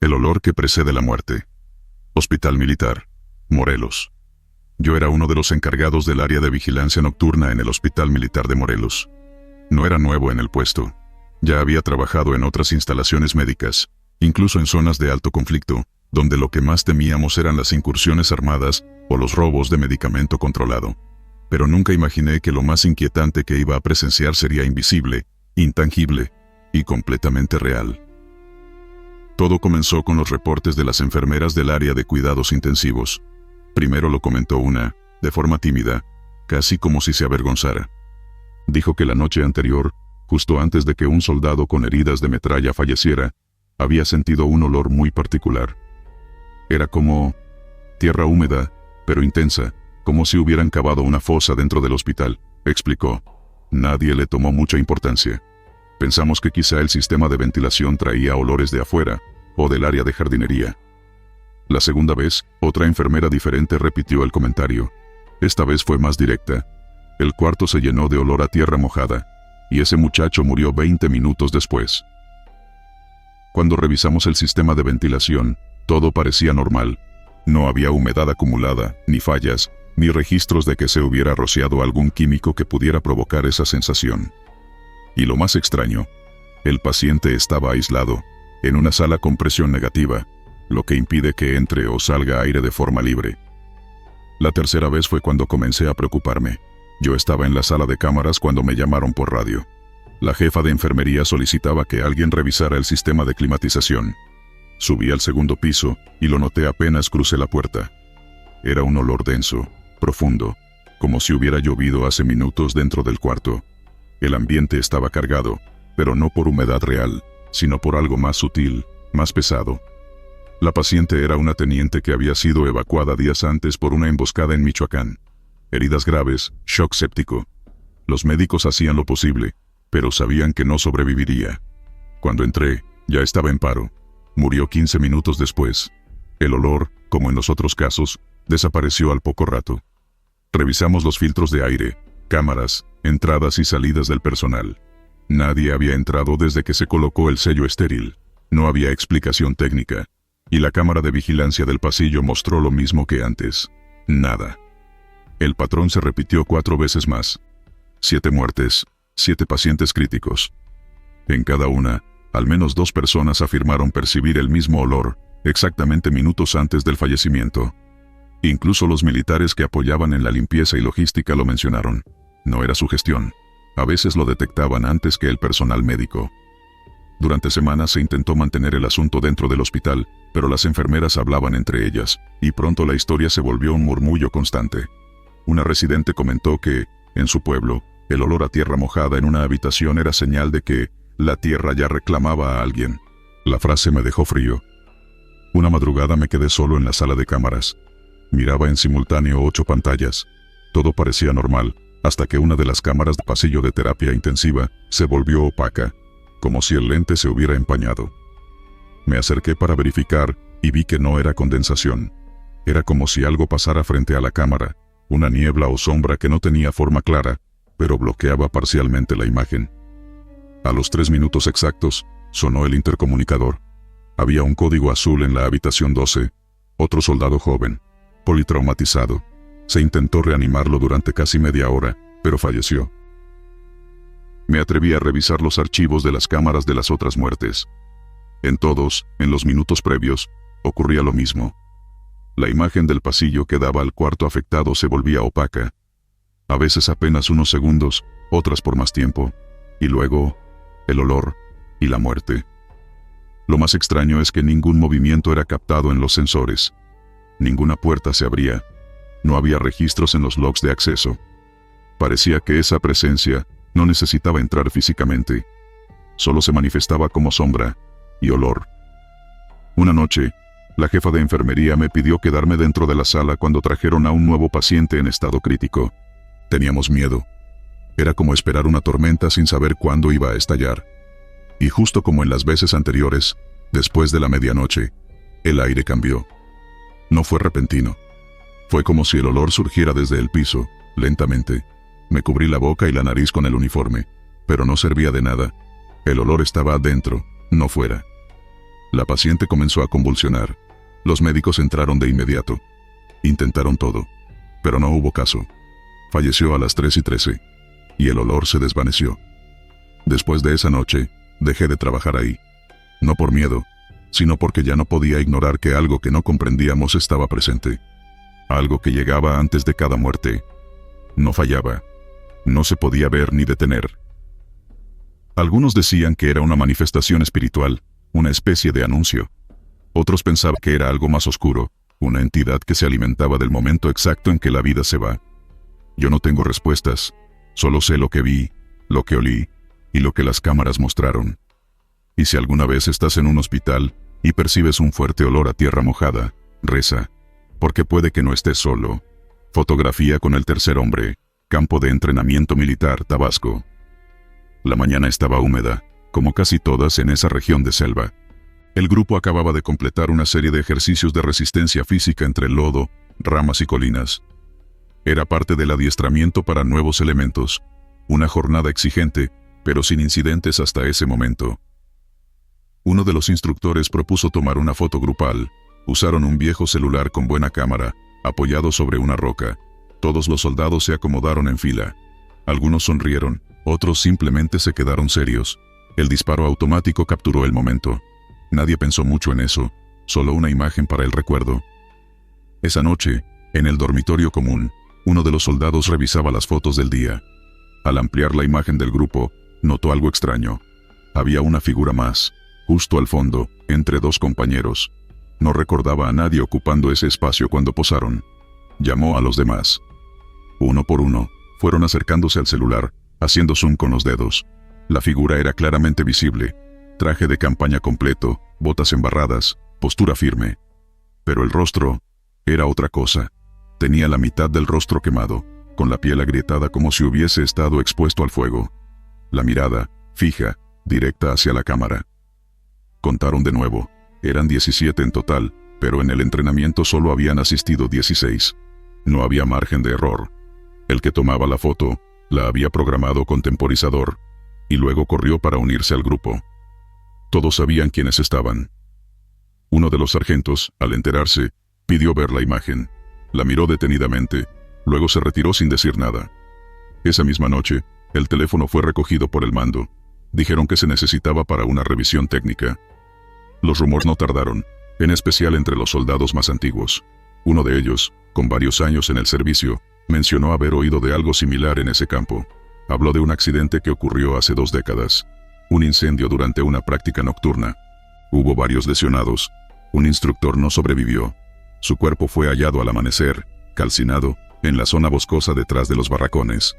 El olor que precede la muerte. Hospital Militar, Morelos. Yo era uno de los encargados del área de vigilancia nocturna en el Hospital Militar de Morelos. No era nuevo en el puesto. Ya había trabajado en otras instalaciones médicas, incluso en zonas de alto conflicto, donde lo que más temíamos eran las incursiones armadas o los robos de medicamento controlado. Pero nunca imaginé que lo más inquietante que iba a presenciar sería invisible, intangible y completamente real. Todo comenzó con los reportes de las enfermeras del área de cuidados intensivos. Primero lo comentó una, de forma tímida, casi como si se avergonzara. Dijo que la noche anterior, justo antes de que un soldado con heridas de metralla falleciera, había sentido un olor muy particular. Era como tierra húmeda, pero intensa, como si hubieran cavado una fosa dentro del hospital, explicó. Nadie le tomó mucha importancia. Pensamos que quizá el sistema de ventilación traía olores de afuera, o del área de jardinería. La segunda vez, otra enfermera diferente repitió el comentario. Esta vez fue más directa. El cuarto se llenó de olor a tierra mojada, y ese muchacho murió 20 minutos después. Cuando revisamos el sistema de ventilación, todo parecía normal. No había humedad acumulada, ni fallas, ni registros de que se hubiera rociado algún químico que pudiera provocar esa sensación. Y lo más extraño, el paciente estaba aislado, en una sala con presión negativa, lo que impide que entre o salga aire de forma libre. La tercera vez fue cuando comencé a preocuparme. Yo estaba en la sala de cámaras cuando me llamaron por radio. La jefa de enfermería solicitaba que alguien revisara el sistema de climatización. Subí al segundo piso y lo noté apenas crucé la puerta. Era un olor denso, profundo, como si hubiera llovido hace minutos dentro del cuarto. El ambiente estaba cargado, pero no por humedad real, sino por algo más sutil, más pesado. La paciente era una teniente que había sido evacuada días antes por una emboscada en Michoacán. Heridas graves, shock séptico. Los médicos hacían lo posible, pero sabían que no sobreviviría. Cuando entré, ya estaba en paro. Murió 15 minutos después. El olor, como en los otros casos, desapareció al poco rato. Revisamos los filtros de aire, cámaras, entradas y salidas del personal. Nadie había entrado desde que se colocó el sello estéril. No había explicación técnica. Y la cámara de vigilancia del pasillo mostró lo mismo que antes. Nada. El patrón se repitió 4 veces más. 7 muertes, 7 pacientes críticos. En cada una, al menos 2 personas afirmaron percibir el mismo olor, exactamente minutos antes del fallecimiento. Incluso los militares que apoyaban en la limpieza y logística lo mencionaron. No era sugestión. A veces lo detectaban antes que el personal médico. Durante semanas se intentó mantener el asunto dentro del hospital, pero las enfermeras hablaban entre ellas, y pronto la historia se volvió un murmullo constante. Una residente comentó que, en su pueblo, el olor a tierra mojada en una habitación era señal de que la tierra ya reclamaba a alguien. La frase me dejó frío. Una madrugada me quedé solo en la sala de cámaras. Miraba en simultáneo 8 pantallas. Todo parecía normal, hasta que una de las cámaras de pasillo de terapia intensiva se volvió opaca, como si el lente se hubiera empañado. Me acerqué para verificar y vi que no era condensación. Era como si algo pasara frente a la cámara, una niebla o sombra que no tenía forma clara, pero bloqueaba parcialmente la imagen. A los 3 minutos exactos, sonó el intercomunicador. Había un código azul en la habitación 12, otro soldado joven, politraumatizado. Se intentó reanimarlo durante casi media hora, pero falleció. Me atreví a revisar los archivos de las cámaras de las otras muertes. En todos, en los minutos previos, ocurría lo mismo. La imagen del pasillo que daba al cuarto afectado se volvía opaca. A veces apenas unos segundos, otras por más tiempo. Y luego, el olor y la muerte. Lo más extraño es que ningún movimiento era captado en los sensores. Ninguna puerta se abría. No había registros en los logs de acceso. Parecía que esa presencia no necesitaba entrar físicamente. Solo se manifestaba como sombra y olor. Una noche, la jefa de enfermería me pidió quedarme dentro de la sala cuando trajeron a un nuevo paciente en estado crítico. Teníamos miedo. Era como esperar una tormenta sin saber cuándo iba a estallar. Y justo como en las veces anteriores, después de la medianoche, el aire cambió. No fue repentino. Fue como si el olor surgiera desde el piso, lentamente. Me cubrí la boca y la nariz con el uniforme, pero no servía de nada. El olor estaba adentro, no fuera. La paciente comenzó a convulsionar. Los médicos entraron de inmediato. Intentaron todo, pero no hubo caso. Falleció a las 3:13, y el olor se desvaneció. Después de esa noche, dejé de trabajar ahí. No por miedo, sino porque ya no podía ignorar que algo que no comprendíamos estaba presente. Algo que llegaba antes de cada muerte. No fallaba. No se podía ver ni detener. Algunos decían que era una manifestación espiritual, una especie de anuncio. Otros pensaban que era algo más oscuro, una entidad que se alimentaba del momento exacto en que la vida se va. Yo no tengo respuestas, solo sé lo que vi, lo que olí, y lo que las cámaras mostraron. Y si alguna vez estás en un hospital y percibes un fuerte olor a tierra mojada, reza, porque puede que no estés solo. Fotografía con el tercer hombre, campo de entrenamiento militar, Tabasco. La mañana estaba húmeda, como casi todas en esa región de selva. El grupo acababa de completar una serie de ejercicios de resistencia física entre el lodo, ramas y colinas. Era parte del adiestramiento para nuevos elementos, una jornada exigente, pero sin incidentes hasta ese momento. Uno de los instructores propuso tomar una foto grupal. Usaron un viejo celular con buena cámara, apoyado sobre una roca. Todos los soldados se acomodaron en fila. Algunos sonrieron, otros simplemente se quedaron serios. El disparo automático capturó el momento. Nadie pensó mucho en eso, solo una imagen para el recuerdo. Esa noche, en el dormitorio común, uno de los soldados revisaba las fotos del día. Al ampliar la imagen del grupo, notó algo extraño. Había una figura más, justo al fondo, entre dos compañeros. No recordaba a nadie ocupando ese espacio cuando posaron. Llamó a los demás. Uno por uno, fueron acercándose al celular, haciendo zoom con los dedos. La figura era claramente visible. Traje de campaña completo, botas embarradas, postura firme. Pero el rostro era otra cosa. Tenía la mitad del rostro quemado, con la piel agrietada como si hubiese estado expuesto al fuego. La mirada, fija, directa hacia la cámara. Contaron de nuevo. Eran 17 en total, pero en el entrenamiento solo habían asistido 16. No había margen de error. El que tomaba la foto, la había programado con temporizador, y luego corrió para unirse al grupo. Todos sabían quiénes estaban. Uno de los sargentos, al enterarse, pidió ver la imagen. La miró detenidamente, luego se retiró sin decir nada. Esa misma noche, el teléfono fue recogido por el mando. Dijeron que se necesitaba para una revisión técnica. Los rumores no tardaron, en especial entre los soldados más antiguos. Uno de ellos, con varios años en el servicio, mencionó haber oído de algo similar en ese campo. Habló de un accidente que ocurrió hace 2 décadas. Un incendio durante una práctica nocturna. Hubo varios lesionados. Un instructor no sobrevivió. Su cuerpo fue hallado al amanecer, calcinado, en la zona boscosa detrás de los barracones.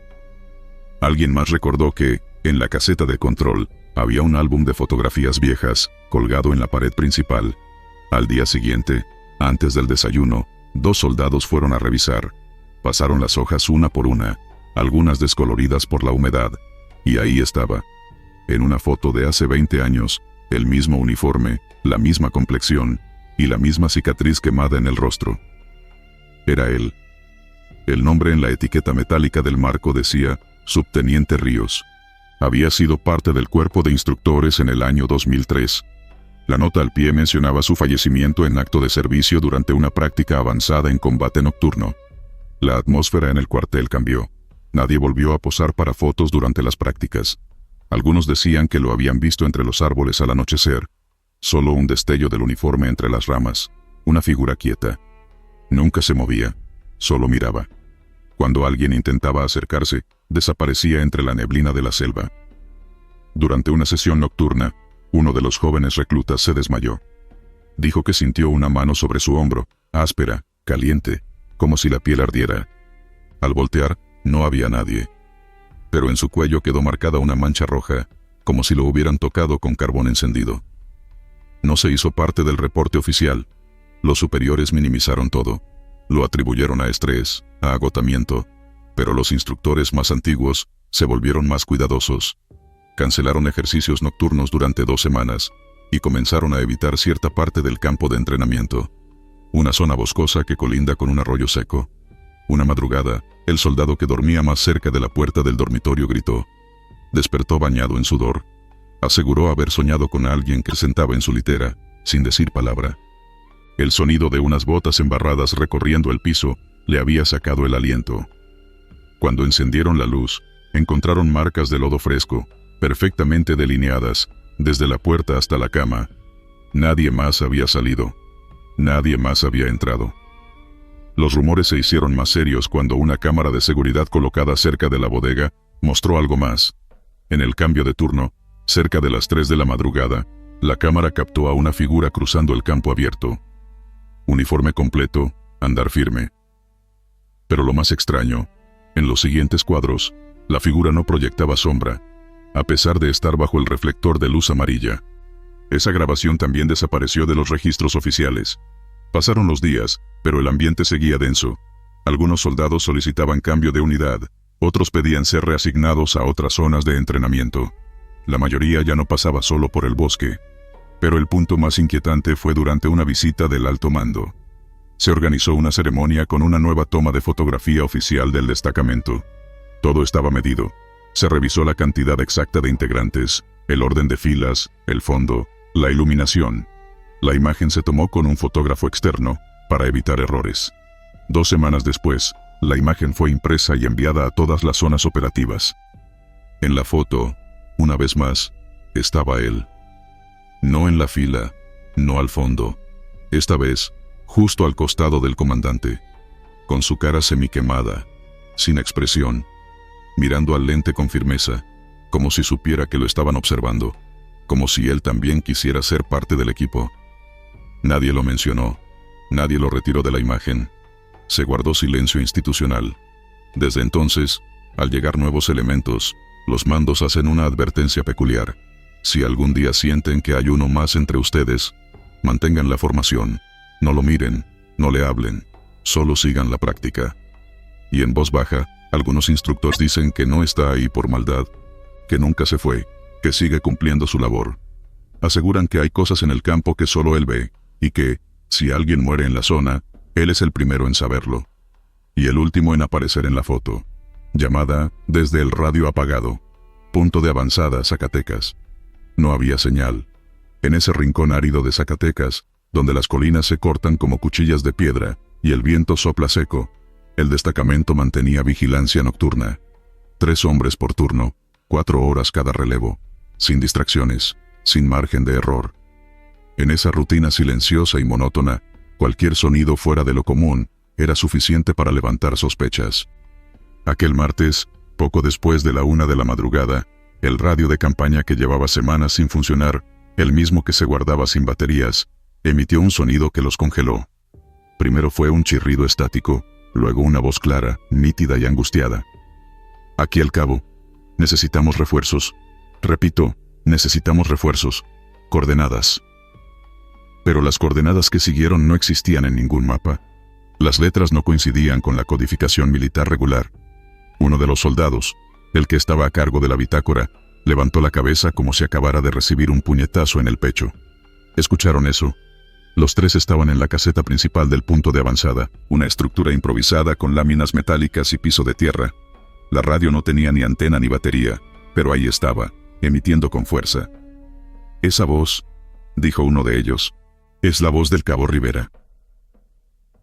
Alguien más recordó que, en la caseta de control, había un álbum de fotografías viejas, colgado en la pared principal. Al día siguiente, antes del desayuno, 2 soldados fueron a revisar. Pasaron las hojas una por una, algunas descoloridas por la humedad, y ahí estaba. En una foto de hace 20 años, el mismo uniforme, la misma complexión, y la misma cicatriz quemada en el rostro. Era él. El nombre en la etiqueta metálica del marco decía, Subteniente Ríos. Había sido parte del cuerpo de instructores en el año 2003. La nota al pie mencionaba su fallecimiento en acto de servicio durante una práctica avanzada en combate nocturno. La atmósfera en el cuartel cambió. Nadie volvió a posar para fotos durante las prácticas. Algunos decían que lo habían visto entre los árboles al anochecer. Solo un destello del uniforme entre las ramas. Una figura quieta. Nunca se movía. Solo miraba. Cuando alguien intentaba acercarse, desaparecía entre la neblina de la selva. Durante una sesión nocturna, uno de los jóvenes reclutas se desmayó. Dijo que sintió una mano sobre su hombro, áspera, caliente, como si la piel ardiera. Al voltear, no había nadie. Pero en su cuello quedó marcada una mancha roja, como si lo hubieran tocado con carbón encendido. No se hizo parte del reporte oficial. Los superiores minimizaron todo. Lo atribuyeron a estrés, a agotamiento, pero los instructores más antiguos se volvieron más cuidadosos. Cancelaron ejercicios nocturnos durante 2 semanas y comenzaron a evitar cierta parte del campo de entrenamiento, una zona boscosa que colinda con un arroyo seco. Una madrugada, el soldado que dormía más cerca de la puerta del dormitorio gritó. Despertó bañado en sudor. Aseguró haber soñado con alguien que se sentaba en su litera, sin decir palabra. El sonido de unas botas embarradas recorriendo el piso le había sacado el aliento. Cuando encendieron la luz, encontraron marcas de lodo fresco, perfectamente delineadas, desde la puerta hasta la cama. Nadie más había salido. Nadie más había entrado. Los rumores se hicieron más serios cuando una cámara de seguridad colocada cerca de la bodega mostró algo más. En el cambio de turno, cerca de las 3 de la madrugada, la cámara captó a una figura cruzando el campo abierto. Uniforme completo, andar firme. Pero lo más extraño, en los siguientes cuadros, la figura no proyectaba sombra, a pesar de estar bajo el reflector de luz amarilla. Esa grabación también desapareció de los registros oficiales. Pasaron los días, pero el ambiente seguía denso. Algunos soldados solicitaban cambio de unidad, otros pedían ser reasignados a otras zonas de entrenamiento. La mayoría ya no pasaba solo por el bosque. Pero el punto más inquietante fue durante una visita del alto mando. Se organizó una ceremonia con una nueva toma de fotografía oficial del destacamento. Todo estaba medido. Se revisó la cantidad exacta de integrantes, el orden de filas, el fondo, la iluminación. La imagen se tomó con un fotógrafo externo, para evitar errores. 2 semanas después, la imagen fue impresa y enviada a todas las zonas operativas. En la foto, una vez más, estaba él. No en la fila, no al fondo. Esta vez, justo al costado del comandante, con su cara semiquemada, sin expresión, mirando al lente con firmeza, como si supiera que lo estaban observando, como si él también quisiera ser parte del equipo. Nadie lo mencionó, nadie lo retiró de la imagen. Se guardó silencio institucional. Desde entonces, al llegar nuevos elementos, los mandos hacen una advertencia peculiar. Si algún día sienten que hay uno más entre ustedes, mantengan la formación. No lo miren, no le hablen, solo sigan la práctica. Y en voz baja, algunos instructores dicen que no está ahí por maldad, que nunca se fue, que sigue cumpliendo su labor. Aseguran que hay cosas en el campo que solo él ve, y que, si alguien muere en la zona, él es el primero en saberlo. Y el último en aparecer en la foto. Llamada desde el radio apagado. Punto de avanzada, Zacatecas. No había señal. En ese rincón árido de Zacatecas, donde las colinas se cortan como cuchillas de piedra, y el viento sopla seco, el destacamento mantenía vigilancia nocturna. 3 hombres por turno, 4 horas cada relevo, sin distracciones, sin margen de error. En esa rutina silenciosa y monótona, cualquier sonido fuera de lo común era suficiente para levantar sospechas. Aquel martes, poco después de la 1 de la madrugada, el radio de campaña que llevaba semanas sin funcionar, el mismo que se guardaba sin baterías, emitió un sonido que los congeló. Primero fue un chirrido estático, luego una voz clara, nítida y angustiada. Aquí al cabo. Necesitamos refuerzos. Repito, necesitamos refuerzos. Coordenadas. Pero las coordenadas que siguieron no existían en ningún mapa. Las letras no coincidían con la codificación militar regular. Uno de los soldados, el que estaba a cargo de la bitácora, levantó la cabeza como si acabara de recibir un puñetazo en el pecho. ¿Escucharon eso? Los 3 estaban en la caseta principal del punto de avanzada, una estructura improvisada con láminas metálicas y piso de tierra. La radio no tenía ni antena ni batería, pero ahí estaba, emitiendo con fuerza. Esa voz, dijo uno de ellos, es la voz del cabo Rivera.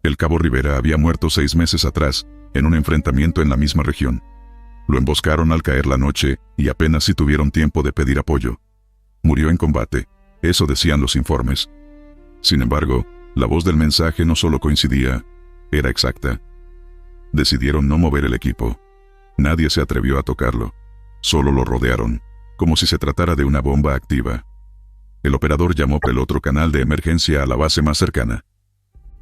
El cabo Rivera había muerto 6 meses atrás, en un enfrentamiento en la misma región. Lo emboscaron al caer la noche, y apenas si tuvieron tiempo de pedir apoyo. Murió en combate, eso decían los informes. Sin embargo, la voz del mensaje no solo coincidía, era exacta. Decidieron no mover el equipo. Nadie se atrevió a tocarlo. Solo lo rodearon, como si se tratara de una bomba activa. El operador llamó por el otro canal de emergencia a la base más cercana.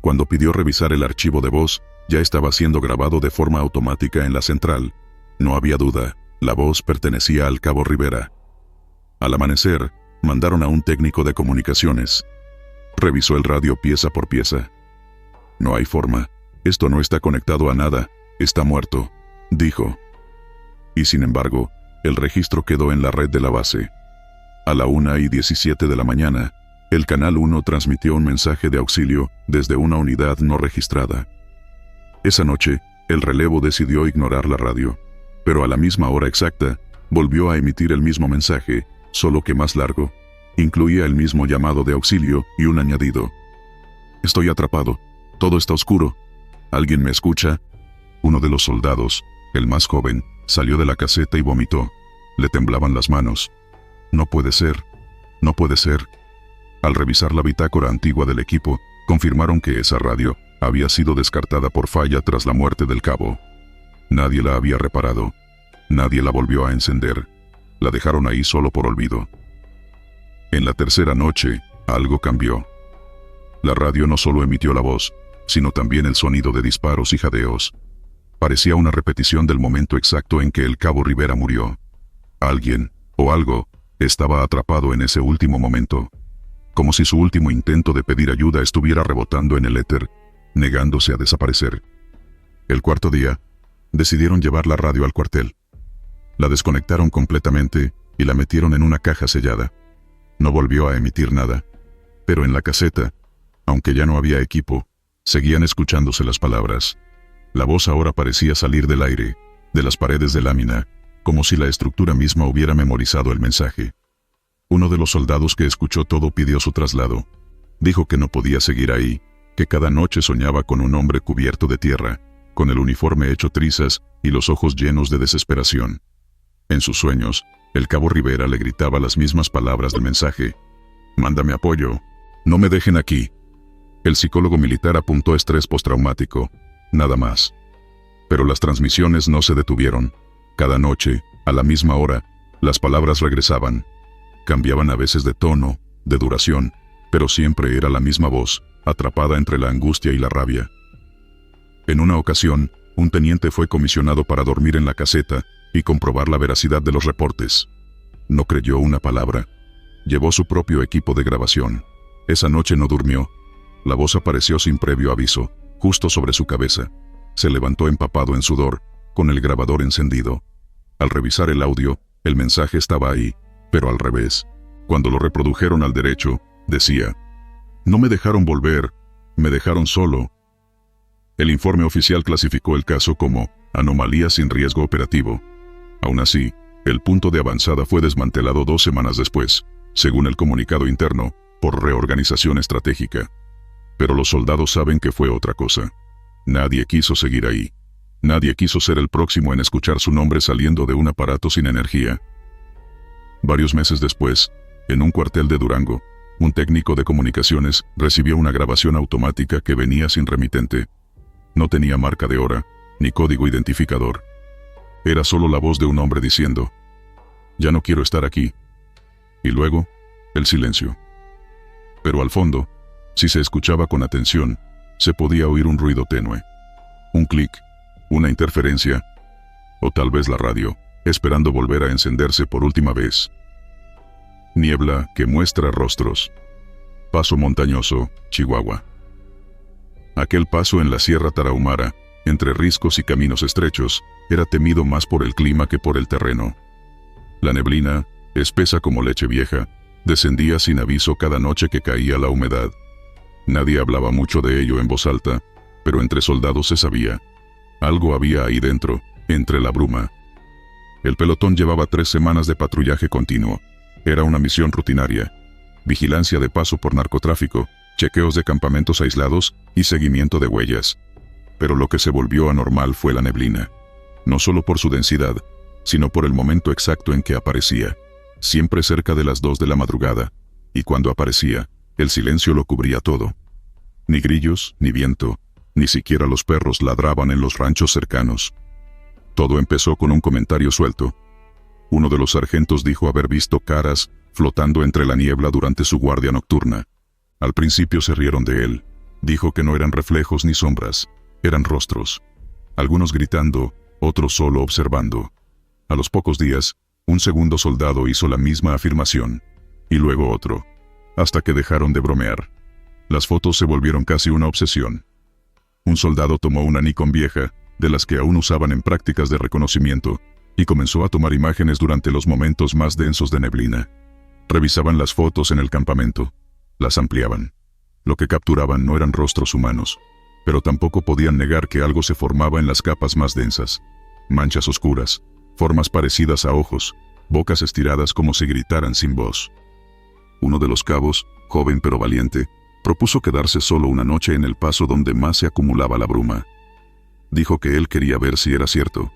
Cuando pidió revisar el archivo de voz, ya estaba siendo grabado de forma automática en la central. No había duda, la voz pertenecía al cabo Rivera. Al amanecer, mandaron a un técnico de comunicaciones. Revisó el radio pieza por pieza. No hay forma, esto no está conectado a nada, está muerto, dijo. Y sin embargo, el registro quedó en la red de la base. A la 1:17 de la mañana, el Canal 1 transmitió un mensaje de auxilio desde una unidad no registrada. Esa noche, el relevo decidió ignorar la radio, pero a la misma hora exacta, volvió a emitir el mismo mensaje, solo que más largo. Incluía el mismo llamado de auxilio y un añadido. «Estoy atrapado. Todo está oscuro. ¿Alguien me escucha?» Uno de los soldados, el más joven, salió de la caseta y vomitó. Le temblaban las manos. «No puede ser. No puede ser». Al revisar la bitácora antigua del equipo, confirmaron que esa radio había sido descartada por falla tras la muerte del cabo. Nadie la había reparado. Nadie la volvió a encender. La dejaron ahí solo por olvido. En la tercera noche, algo cambió. La radio no solo emitió la voz, sino también el sonido de disparos y jadeos. Parecía una repetición del momento exacto en que el cabo Rivera murió. Alguien, o algo, estaba atrapado en ese último momento. Como si su último intento de pedir ayuda estuviera rebotando en el éter, negándose a desaparecer. El cuarto día, decidieron llevar la radio al cuartel. La desconectaron completamente y la metieron en una caja sellada. No volvió a emitir nada. Pero en la caseta, aunque ya no había equipo, seguían escuchándose las palabras. La voz ahora parecía salir del aire, de las paredes de lámina, como si la estructura misma hubiera memorizado el mensaje. Uno de los soldados que escuchó todo pidió su traslado. Dijo que no podía seguir ahí, que cada noche soñaba con un hombre cubierto de tierra, con el uniforme hecho trizas y los ojos llenos de desesperación. En sus sueños, el cabo Rivera le gritaba las mismas palabras del mensaje. «Mándame apoyo. No me dejen aquí». El psicólogo militar apuntó estrés postraumático. Nada más. Pero las transmisiones no se detuvieron. Cada noche, a la misma hora, las palabras regresaban. Cambiaban a veces de tono, de duración, pero siempre era la misma voz, atrapada entre la angustia y la rabia. En una ocasión, un teniente fue comisionado para dormir en la caseta y comprobar la veracidad de los reportes. No creyó una palabra. Llevó su propio equipo de grabación. Esa noche no durmió. La voz apareció sin previo aviso, justo sobre su cabeza. Se levantó empapado en sudor, con el grabador encendido. Al revisar el audio, el mensaje estaba ahí, pero al revés. Cuando lo reprodujeron al derecho, decía: «No me dejaron volver, me dejaron solo». El informe oficial clasificó el caso como anomalía sin riesgo operativo. Aún así, el punto de avanzada fue desmantelado 2 semanas después, según el comunicado interno, por reorganización estratégica. Pero los soldados saben que fue otra cosa. Nadie quiso seguir ahí. Nadie quiso ser el próximo en escuchar su nombre saliendo de un aparato sin energía. Varios meses después, en un cuartel de Durango, un técnico de comunicaciones recibió una grabación automática que venía sin remitente. No tenía marca de hora, ni código identificador. Era solo la voz de un hombre diciendo: «Ya no quiero estar aquí». Y luego, el silencio. Pero al fondo, si se escuchaba con atención, se podía oír un ruido tenue. Un clic, una interferencia, o tal vez la radio, esperando volver a encenderse por última vez. Niebla que muestra rostros. Paso montañoso, Chihuahua. Aquel paso en la Sierra Tarahumara, entre riscos y caminos estrechos, era temido más por el clima que por el terreno. La neblina, espesa como leche vieja, descendía sin aviso cada noche que caía la humedad. Nadie hablaba mucho de ello en voz alta, pero entre soldados se sabía. Algo había ahí dentro, entre la bruma. El pelotón llevaba 3 semanas de patrullaje continuo. Era una misión rutinaria. Vigilancia de paso por narcotráfico, chequeos de campamentos aislados y seguimiento de huellas. Pero lo que se volvió anormal fue la neblina. No solo por su densidad, sino por el momento exacto en que aparecía. Siempre cerca de las 2 de la madrugada. Y cuando aparecía, el silencio lo cubría todo. Ni grillos, ni viento, ni siquiera los perros ladraban en los ranchos cercanos. Todo empezó con un comentario suelto. Uno de los sargentos dijo haber visto caras flotando entre la niebla durante su guardia nocturna. Al principio se rieron de él. Dijo que no eran reflejos ni sombras, eran rostros. Algunos gritando, otros solo observando. A los pocos días, un segundo soldado hizo la misma afirmación. Y luego otro. Hasta que dejaron de bromear. Las fotos se volvieron casi una obsesión. Un soldado tomó una Nikon vieja, de las que aún usaban en prácticas de reconocimiento, y comenzó a tomar imágenes durante los momentos más densos de neblina. Revisaban las fotos en el campamento. Las ampliaban. Lo que capturaban no eran rostros humanos, pero tampoco podían negar que algo se formaba en las capas más densas. Manchas oscuras, formas parecidas a ojos, bocas estiradas como si gritaran sin voz. Uno de los cabos, joven pero valiente, propuso quedarse solo una noche en el paso donde más se acumulaba la bruma. Dijo que él quería ver si era cierto,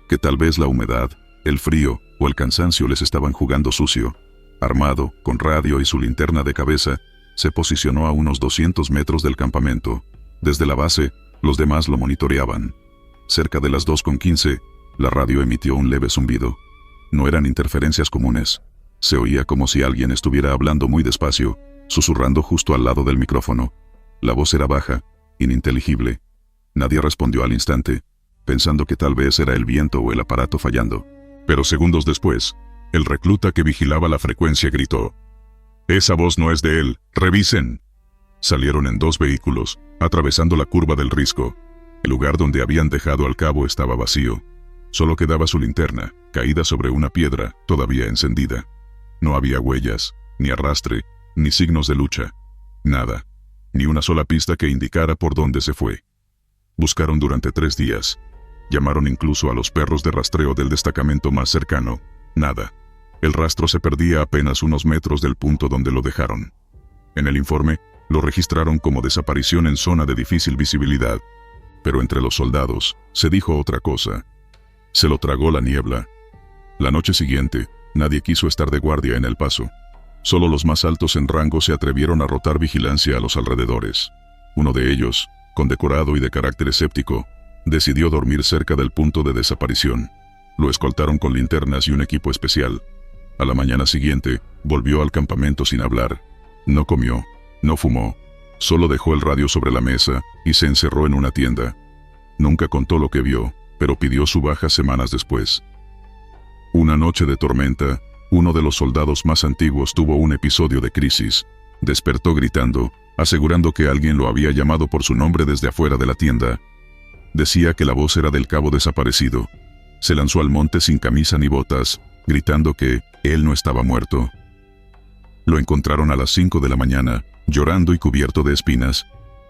que tal vez la humedad, el frío o el cansancio les estaban jugando sucio. Armado, con radio y su linterna de cabeza, se posicionó a unos 200 metros del campamento. Desde la base, los demás lo monitoreaban. Cerca de las 2:15, la radio emitió un leve zumbido. No eran interferencias comunes. Se oía como si alguien estuviera hablando muy despacio, susurrando justo al lado del micrófono. La voz era baja, ininteligible. Nadie respondió al instante, pensando que tal vez era el viento o el aparato fallando. Pero segundos después, el recluta que vigilaba la frecuencia gritó: «Esa voz no es de él, revisen». Salieron en 2 vehículos, atravesando la curva del risco. El lugar donde habían dejado al cabo estaba vacío. Solo quedaba su linterna, caída sobre una piedra, todavía encendida. No había huellas, ni arrastre, ni signos de lucha. Nada. Ni una sola pista que indicara por dónde se fue. Buscaron durante 3 días. Llamaron incluso a los perros de rastreo del destacamento más cercano. Nada. El rastro se perdía a apenas unos metros del punto donde lo dejaron. En el informe, lo registraron como desaparición en zona de difícil visibilidad. Pero entre los soldados, se dijo otra cosa. Se lo tragó la niebla. La noche siguiente, nadie quiso estar de guardia en el paso. Solo los más altos en rango se atrevieron a rotar vigilancia a los alrededores. Uno de ellos, condecorado y de carácter escéptico, decidió dormir cerca del punto de desaparición. Lo escoltaron con linternas y un equipo especial. A la mañana siguiente, volvió al campamento sin hablar. No comió, no fumó, solo dejó el radio sobre la mesa y se encerró en una tienda. Nunca contó lo que vio, pero pidió su baja semanas después. Una noche de tormenta, uno de los soldados más antiguos tuvo un episodio de crisis. Despertó gritando, asegurando que alguien lo había llamado por su nombre desde afuera de la tienda. Decía que la voz era del cabo desaparecido. Se lanzó al monte sin camisa ni botas, gritando que él no estaba muerto. Lo encontraron a las 5 de la mañana, llorando y cubierto de espinas.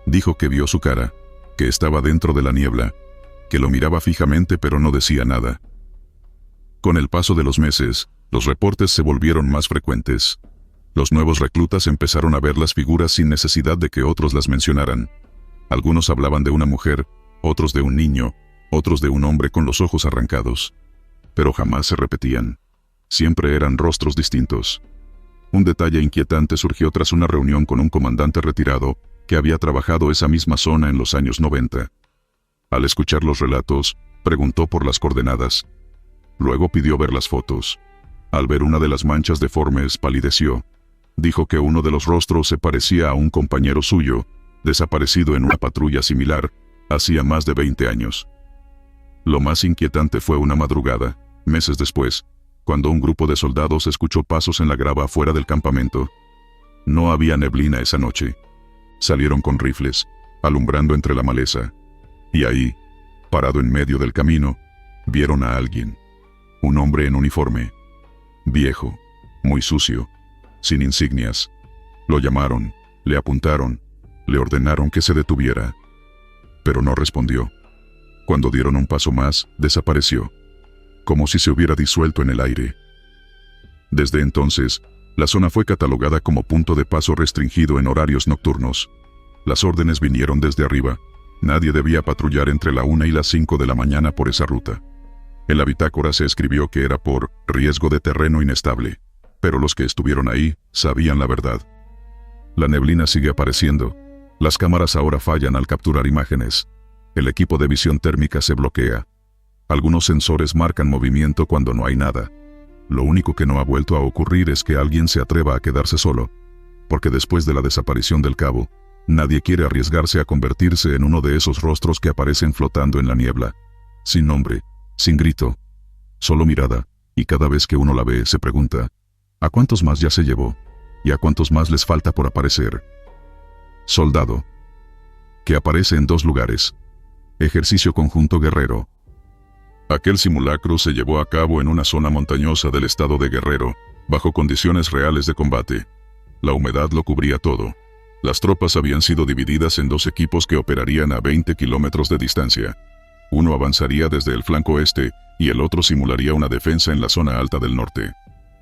Dijo que vio su cara, que estaba dentro de la niebla, que lo miraba fijamente pero no decía nada. Con el paso de los meses, los reportes se volvieron más frecuentes. Los nuevos reclutas empezaron a ver las figuras sin necesidad de que otros las mencionaran. Algunos hablaban de una mujer, otros de un niño, otros de un hombre con los ojos arrancados. Pero jamás se repetían. Siempre eran rostros distintos. Un detalle inquietante surgió tras una reunión con un comandante retirado que había trabajado esa misma zona en los años 90. Al escuchar los relatos, preguntó por las coordenadas. Luego pidió ver las fotos. Al ver una de las manchas deformes, palideció. Dijo que uno de los rostros se parecía a un compañero suyo, desaparecido en una patrulla similar, hacía más de 20 años. Lo más inquietante fue una madrugada, meses después, cuando un grupo de soldados escuchó pasos en la grava afuera del campamento. No había neblina esa noche. Salieron con rifles, alumbrando entre la maleza. Y ahí, parado en medio del camino, vieron a alguien. Un hombre en uniforme. Viejo, muy sucio, sin insignias. Lo llamaron, le apuntaron, le ordenaron que se detuviera. Pero no respondió. Cuando dieron un paso más, desapareció, como si se hubiera disuelto en el aire. Desde entonces, la zona fue catalogada como punto de paso restringido en horarios nocturnos. Las órdenes vinieron desde arriba. Nadie debía patrullar entre la 1 y las 5 de la mañana por esa ruta. En la bitácora se escribió que era por riesgo de terreno inestable, pero los que estuvieron ahí sabían la verdad. La neblina sigue apareciendo. Las cámaras ahora fallan al capturar imágenes. El equipo de visión térmica se bloquea. Algunos sensores marcan movimiento cuando no hay nada. Lo único que no ha vuelto a ocurrir es que alguien se atreva a quedarse solo, porque después de la desaparición del cabo, nadie quiere arriesgarse a convertirse en uno de esos rostros que aparecen flotando en la niebla, sin nombre, sin grito, solo mirada, y cada vez que uno la ve se pregunta, ¿a cuántos más ya se llevó? ¿Y a cuántos más les falta por aparecer? Soldado, que aparece en 2 lugares. Ejercicio conjunto Guerrero. Aquel simulacro se llevó a cabo en una zona montañosa del estado de Guerrero, bajo condiciones reales de combate. La humedad lo cubría todo. Las tropas habían sido divididas en 2 equipos que operarían a 20 kilómetros de distancia. Uno avanzaría desde el flanco este, y el otro simularía una defensa en la zona alta del norte.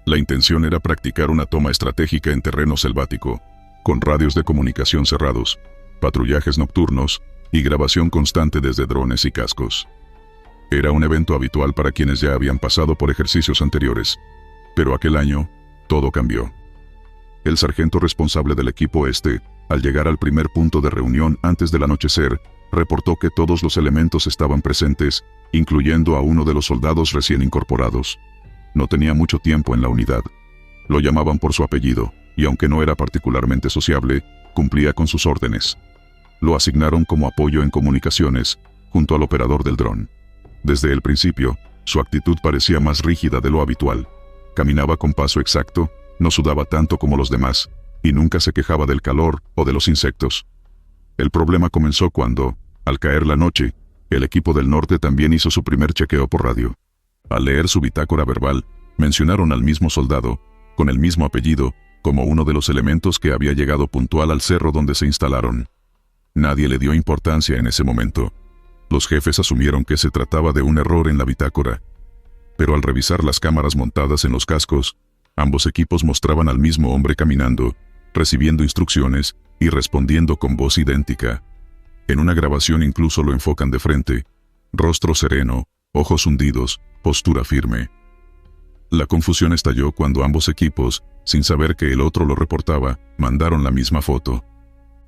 La intención era practicar una toma estratégica en terreno selvático, con radios de comunicación cerrados, patrullajes nocturnos y grabación constante desde drones y cascos. Era un evento habitual para quienes ya habían pasado por ejercicios anteriores, pero aquel año, todo cambió. El sargento responsable del equipo al llegar al primer punto de reunión antes del anochecer, reportó que todos los elementos estaban presentes, incluyendo a uno de los soldados recién incorporados. No tenía mucho tiempo en la unidad. Lo llamaban por su apellido, y aunque no era particularmente sociable, cumplía con sus órdenes. Lo asignaron como apoyo en comunicaciones, junto al operador del dron. Desde el principio, su actitud parecía más rígida de lo habitual. Caminaba con paso exacto, no sudaba tanto como los demás, y nunca se quejaba del calor o de los insectos. El problema comenzó cuando, al caer la noche, el equipo del norte también hizo su primer chequeo por radio. Al leer su bitácora verbal, mencionaron al mismo soldado, con el mismo apellido, como uno de los elementos que había llegado puntual al cerro donde se instalaron. Nadie le dio importancia en ese momento. Los jefes asumieron que se trataba de un error en la bitácora. Pero al revisar las cámaras montadas en los cascos, ambos equipos mostraban al mismo hombre caminando, recibiendo instrucciones y respondiendo con voz idéntica. En una grabación incluso lo enfocan de frente, rostro sereno, ojos hundidos, postura firme. La confusión estalló cuando ambos equipos, sin saber que el otro lo reportaba, mandaron la misma foto.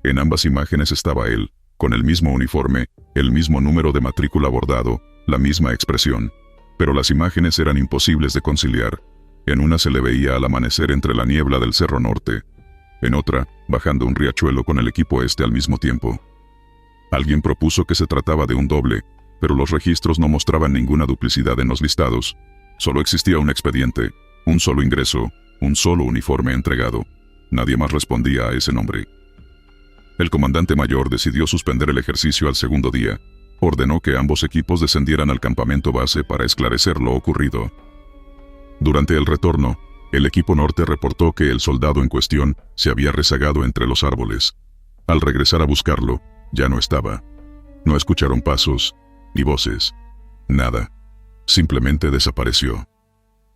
En ambas imágenes estaba él, con el mismo uniforme, el mismo número de matrícula bordado, la misma expresión. Pero las imágenes eran imposibles de conciliar. En una se le veía al amanecer entre la niebla del Cerro Norte. En otra, bajando un riachuelo con el equipo al mismo tiempo. Alguien propuso que se trataba de un doble, pero los registros no mostraban ninguna duplicidad en los listados. Solo existía un expediente, un solo ingreso, un solo uniforme entregado. Nadie más respondía a ese nombre. El comandante mayor decidió suspender el ejercicio al segundo día. Ordenó que ambos equipos descendieran al campamento base para esclarecer lo ocurrido. Durante el retorno, el equipo norte reportó que el soldado en cuestión se había rezagado entre los árboles. Al regresar a buscarlo, ya no estaba. No escucharon pasos, ni voces. Nada. Simplemente desapareció.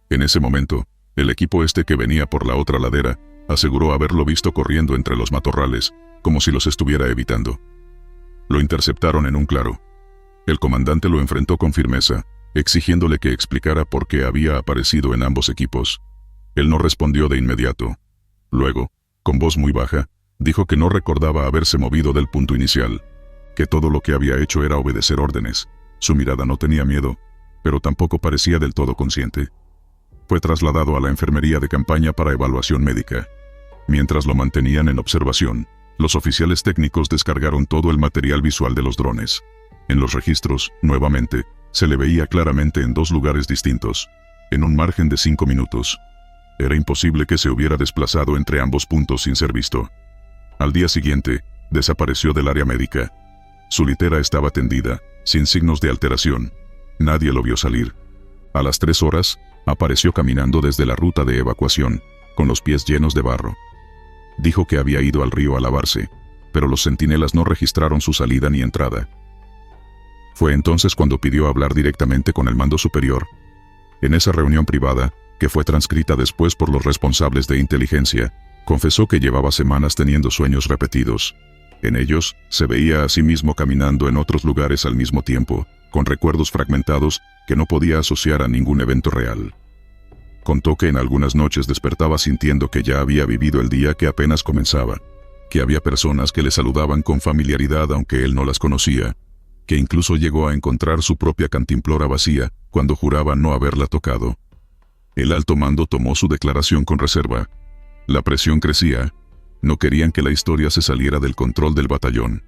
En ese momento, el equipo que venía por la otra ladera, aseguró haberlo visto corriendo entre los matorrales, como si los estuviera evitando. Lo interceptaron en un claro. El comandante lo enfrentó con firmeza, exigiéndole que explicara por qué había aparecido en ambos equipos. Él no respondió de inmediato. Luego, con voz muy baja, dijo que no recordaba haberse movido del punto inicial, que todo lo que había hecho era obedecer órdenes. Su mirada no tenía miedo, pero tampoco parecía del todo consciente. Fue trasladado a la enfermería de campaña para evaluación médica. Mientras lo mantenían en observación, los oficiales técnicos descargaron todo el material visual de los drones. En los registros, nuevamente, se le veía claramente en dos lugares distintos, en un margen de 5 minutos. Era imposible que se hubiera desplazado entre ambos puntos sin ser visto. Al día siguiente, desapareció del área médica. Su litera estaba tendida, sin signos de alteración. Nadie lo vio salir. A las 3 horas, apareció caminando desde la ruta de evacuación, con los pies llenos de barro. Dijo que había ido al río a lavarse, pero los centinelas no registraron su salida ni entrada. Fue entonces cuando pidió hablar directamente con el mando superior. En esa reunión privada, que fue transcrita después por los responsables de inteligencia, confesó que llevaba semanas teniendo sueños repetidos. En ellos, se veía a sí mismo caminando en otros lugares al mismo tiempo, con recuerdos fragmentados que no podía asociar a ningún evento real. Contó que en algunas noches despertaba sintiendo que ya había vivido el día que apenas comenzaba, que había personas que le saludaban con familiaridad aunque él no las conocía, que incluso llegó a encontrar su propia cantimplora vacía cuando juraba no haberla tocado. El alto mando tomó su declaración con reserva. La presión crecía. No querían que la historia se saliera del control del batallón.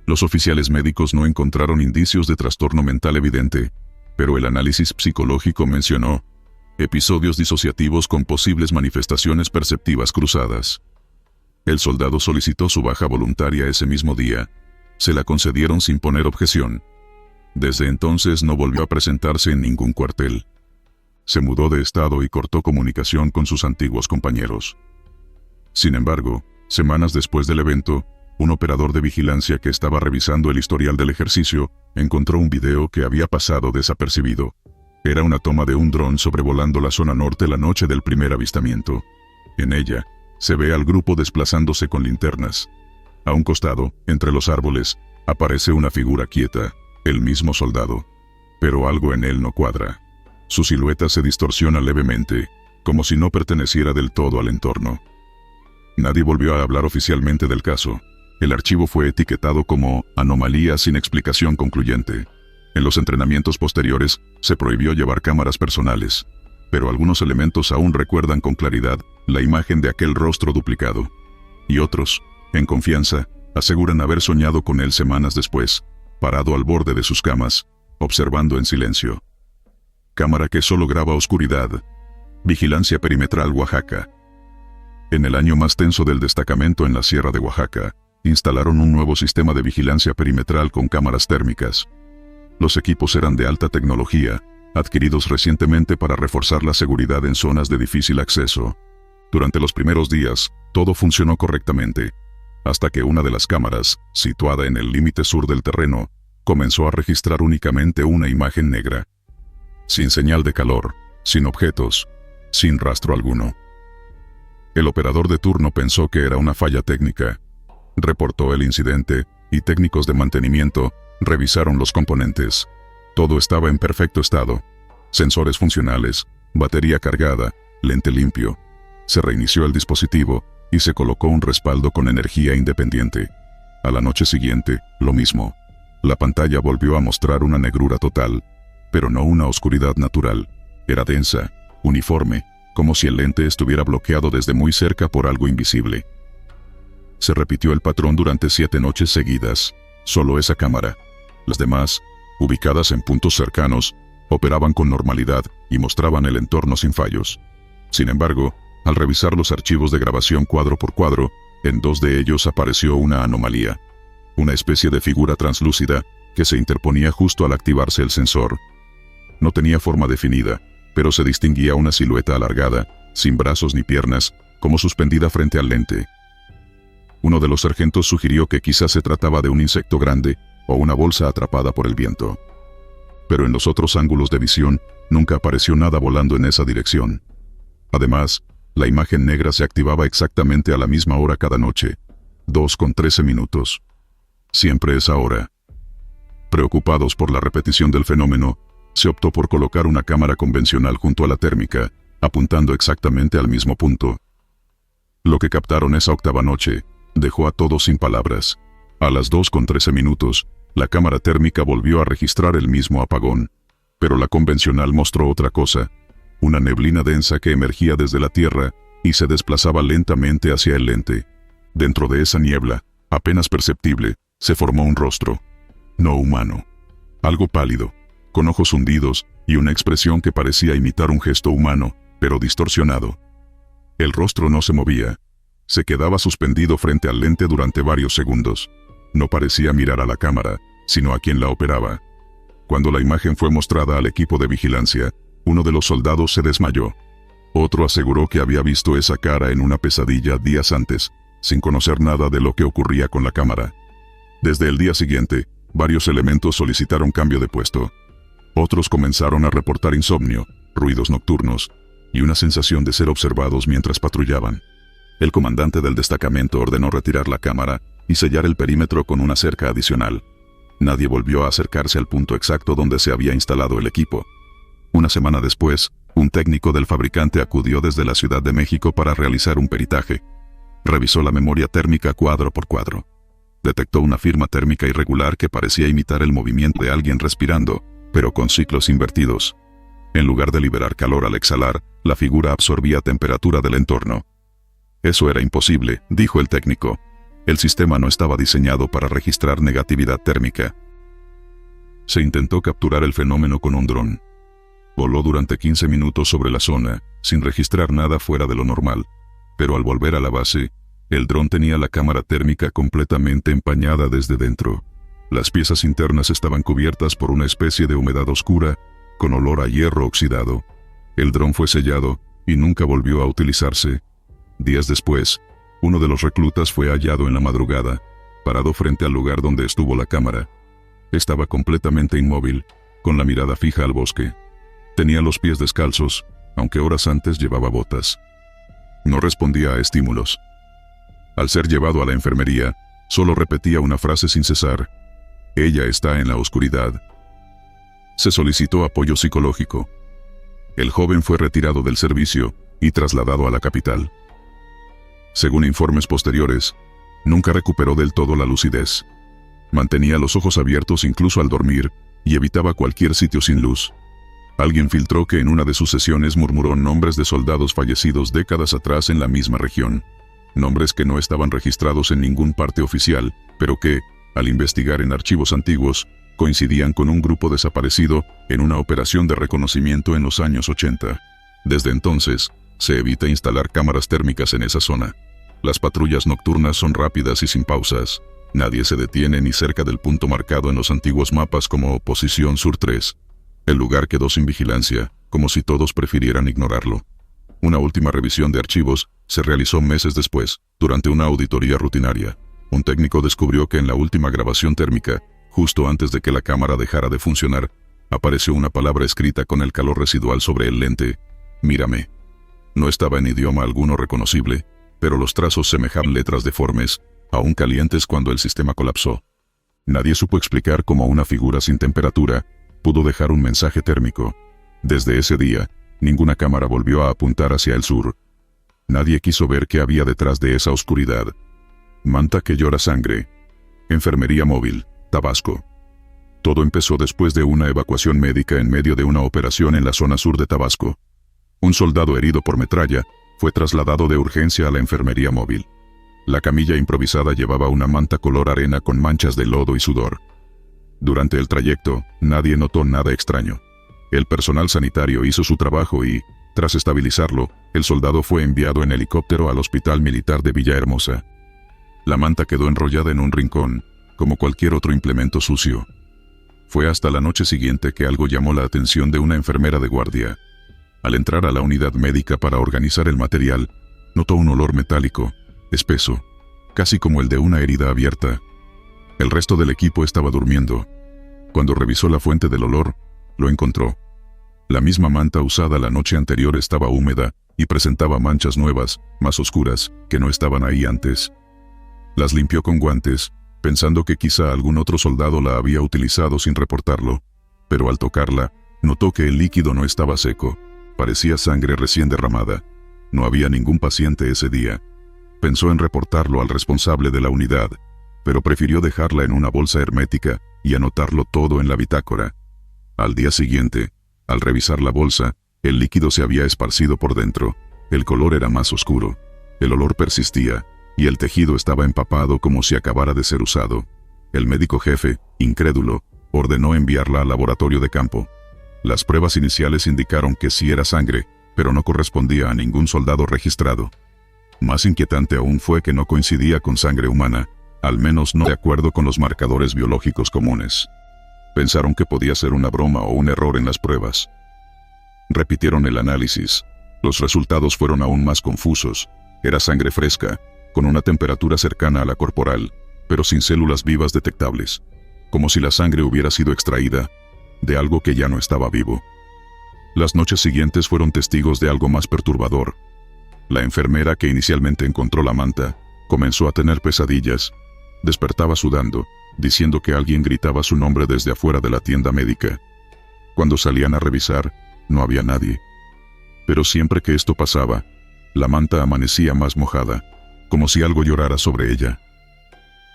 Los oficiales médicos no encontraron indicios de trastorno mental evidente, pero el análisis psicológico mencionó episodios disociativos con posibles manifestaciones perceptivas cruzadas. El soldado solicitó su baja voluntaria ese mismo día. Se la concedieron sin poner objeción. Desde entonces no volvió a presentarse en ningún cuartel. Se mudó de estado y cortó comunicación con sus antiguos compañeros. Sin embargo, semanas después del evento, un operador de vigilancia que estaba revisando el historial del ejercicio encontró un video que había pasado desapercibido. Era una toma de un dron sobrevolando la zona norte la noche del primer avistamiento. En ella, se ve al grupo desplazándose con linternas. A un costado, entre los árboles, aparece una figura quieta, el mismo soldado. Pero algo en él no cuadra. Su silueta se distorsiona levemente, como si no perteneciera del todo al entorno. Nadie volvió a hablar oficialmente del caso. El archivo fue etiquetado como anomalía sin explicación concluyente. En los entrenamientos posteriores, se prohibió llevar cámaras personales, pero algunos elementos aún recuerdan con claridad la imagen de aquel rostro duplicado. Y otros, en confianza, aseguran haber soñado con él semanas después, parado al borde de sus camas, observando en silencio. Cámara que solo graba oscuridad. Vigilancia Perimetral Oaxaca. En el año más tenso del destacamento en la Sierra de Oaxaca, instalaron un nuevo sistema de vigilancia perimetral con cámaras térmicas. Los equipos eran de alta tecnología, adquiridos recientemente para reforzar la seguridad en zonas de difícil acceso. Durante los primeros días, todo funcionó correctamente, hasta que una de las cámaras, situada en el límite sur del terreno, comenzó a registrar únicamente una imagen negra. Sin señal de calor, sin objetos, sin rastro alguno. El operador de turno pensó que era una falla técnica. Reportó el incidente, y técnicos de mantenimiento revisaron los componentes. Todo estaba en perfecto estado. Sensores funcionales, batería cargada, lente limpio. Se reinició el dispositivo, y se colocó un respaldo con energía independiente. A la noche siguiente, lo mismo. La pantalla volvió a mostrar una negrura total, pero no una oscuridad natural. Era densa, uniforme, como si el lente estuviera bloqueado desde muy cerca por algo invisible. Se repitió el patrón durante 7 noches seguidas. Solo esa cámara. Las demás, ubicadas en puntos cercanos, operaban con normalidad y mostraban el entorno sin fallos. Sin embargo, al revisar los archivos de grabación cuadro por cuadro, en 2 de ellos apareció una anomalía. Una especie de figura translúcida que se interponía justo al activarse el sensor. No tenía forma definida, pero se distinguía una silueta alargada, sin brazos ni piernas, como suspendida frente al lente. Uno de los sargentos sugirió que quizás se trataba de un insecto grande o una bolsa atrapada por el viento. Pero en los otros ángulos de visión, nunca apareció nada volando en esa dirección. Además, la imagen negra se activaba exactamente a la misma hora cada noche, 2:13. Siempre esa hora. Preocupados por la repetición del fenómeno, se optó por colocar una cámara convencional junto a la térmica, apuntando exactamente al mismo punto. Lo que captaron esa octava noche dejó a todos sin palabras. A las 2:13, la cámara térmica volvió a registrar el mismo apagón, pero la convencional mostró otra cosa, una neblina densa que emergía desde la tierra y se desplazaba lentamente hacia el lente. Dentro de esa niebla, apenas perceptible, se formó un rostro. No humano. Algo pálido, con ojos hundidos y una expresión que parecía imitar un gesto humano, pero distorsionado. El rostro no se movía. Se quedaba suspendido frente al lente durante varios segundos. No parecía mirar a la cámara, sino a quien la operaba. Cuando la imagen fue mostrada al equipo de vigilancia, uno de los soldados se desmayó. Otro aseguró que había visto esa cara en una pesadilla días antes, sin conocer nada de lo que ocurría con la cámara. Desde el día siguiente, varios elementos solicitaron cambio de puesto. Otros comenzaron a reportar insomnio, ruidos nocturnos, y una sensación de ser observados mientras patrullaban. El comandante del destacamento ordenó retirar la cámara y sellar el perímetro con una cerca adicional. Nadie volvió a acercarse al punto exacto donde se había instalado el equipo. Una semana después, un técnico del fabricante acudió desde la Ciudad de México para realizar un peritaje. Revisó la memoria térmica cuadro por cuadro. Detectó una firma térmica irregular que parecía imitar el movimiento de alguien respirando, pero con ciclos invertidos. En lugar de liberar calor al exhalar, la figura absorbía temperatura del entorno. Eso era imposible, dijo el técnico. El sistema no estaba diseñado para registrar negatividad térmica. Se intentó capturar el fenómeno con un dron. Voló durante 15 minutos sobre la zona, sin registrar nada fuera de lo normal. Pero al volver a la base, el dron tenía la cámara térmica completamente empañada desde dentro. Las piezas internas estaban cubiertas por una especie de humedad oscura, con olor a hierro oxidado. El dron fue sellado, y nunca volvió a utilizarse. Días después, uno de los reclutas fue hallado en la madrugada, parado frente al lugar donde estuvo la cámara. Estaba completamente inmóvil, con la mirada fija al bosque. Tenía los pies descalzos, aunque horas antes llevaba botas. No respondía a estímulos. Al ser llevado a la enfermería, solo repetía una frase sin cesar: ella está en la oscuridad. Se solicitó apoyo psicológico. El joven fue retirado del servicio y trasladado a la capital. Según informes posteriores, nunca recuperó del todo la lucidez. Mantenía los ojos abiertos incluso al dormir y evitaba cualquier sitio sin luz. Alguien filtró que en una de sus sesiones murmuró nombres de soldados fallecidos décadas atrás en la misma región. Nombres que no estaban registrados en ningún parte oficial, pero que, al investigar en archivos antiguos, coincidían con un grupo desaparecido en una operación de reconocimiento en los años 80. Desde entonces, se evita instalar cámaras térmicas en esa zona. Las patrullas nocturnas son rápidas y sin pausas. Nadie se detiene ni cerca del punto marcado en los antiguos mapas como Posición Sur 3. El lugar quedó sin vigilancia, como si todos prefirieran ignorarlo. Una última revisión de archivos se realizó meses después, durante una auditoría rutinaria. Un técnico descubrió que en la última grabación térmica, justo antes de que la cámara dejara de funcionar, apareció una palabra escrita con el calor residual sobre el lente: mírame. No estaba en idioma alguno reconocible, pero los trazos semejaban letras deformes, aún calientes cuando el sistema colapsó. Nadie supo explicar cómo una figura sin temperatura pudo dejar un mensaje térmico. Desde ese día, ninguna cámara volvió a apuntar hacia el sur. Nadie quiso ver qué había detrás de esa oscuridad. Manta que llora sangre. Enfermería móvil, Tabasco. Todo empezó después de una evacuación médica en medio de una operación en la zona sur de Tabasco. Un soldado herido por metralla fue trasladado de urgencia a la enfermería móvil. La camilla improvisada llevaba una manta color arena con manchas de lodo y sudor. Durante el trayecto, nadie notó nada extraño. El personal sanitario hizo su trabajo y, tras estabilizarlo, el soldado fue enviado en helicóptero al Hospital Militar de Villahermosa. La manta quedó enrollada en un rincón, como cualquier otro implemento sucio. Fue hasta la noche siguiente que algo llamó la atención de una enfermera de guardia. Al entrar a la unidad médica para organizar el material, notó un olor metálico, espeso, casi como el de una herida abierta. El resto del equipo estaba durmiendo. Cuando revisó la fuente del olor, lo encontró. La misma manta usada la noche anterior estaba húmeda y presentaba manchas nuevas, más oscuras, que no estaban ahí antes. Las limpió con guantes, pensando que quizá algún otro soldado la había utilizado sin reportarlo, pero al tocarla, notó que el líquido no estaba seco. Parecía sangre recién derramada. No había ningún paciente ese día. Pensó en reportarlo al responsable de la unidad, pero prefirió dejarla en una bolsa hermética y anotarlo todo en la bitácora. Al día siguiente, al revisar la bolsa, el líquido se había esparcido por dentro. El color era más oscuro. El olor persistía, y el tejido estaba empapado como si acabara de ser usado. El médico jefe, incrédulo, ordenó enviarla al laboratorio de campo. Las pruebas iniciales indicaron que sí era sangre, pero no correspondía a ningún soldado registrado. Más inquietante aún fue que no coincidía con sangre humana, al menos no de acuerdo con los marcadores biológicos comunes. Pensaron que podía ser una broma o un error en las pruebas. Repitieron el análisis. Los resultados fueron aún más confusos. Era sangre fresca, con una temperatura cercana a la corporal, pero sin células vivas detectables, como si la sangre hubiera sido extraída de algo que ya no estaba vivo. Las noches siguientes fueron testigos de algo más perturbador. La enfermera que inicialmente encontró la manta comenzó a tener pesadillas. Despertaba sudando, diciendo que alguien gritaba su nombre desde afuera de la tienda médica. Cuando salían a revisar, no había nadie. Pero siempre que esto pasaba, la manta amanecía más mojada, como si algo llorara sobre ella.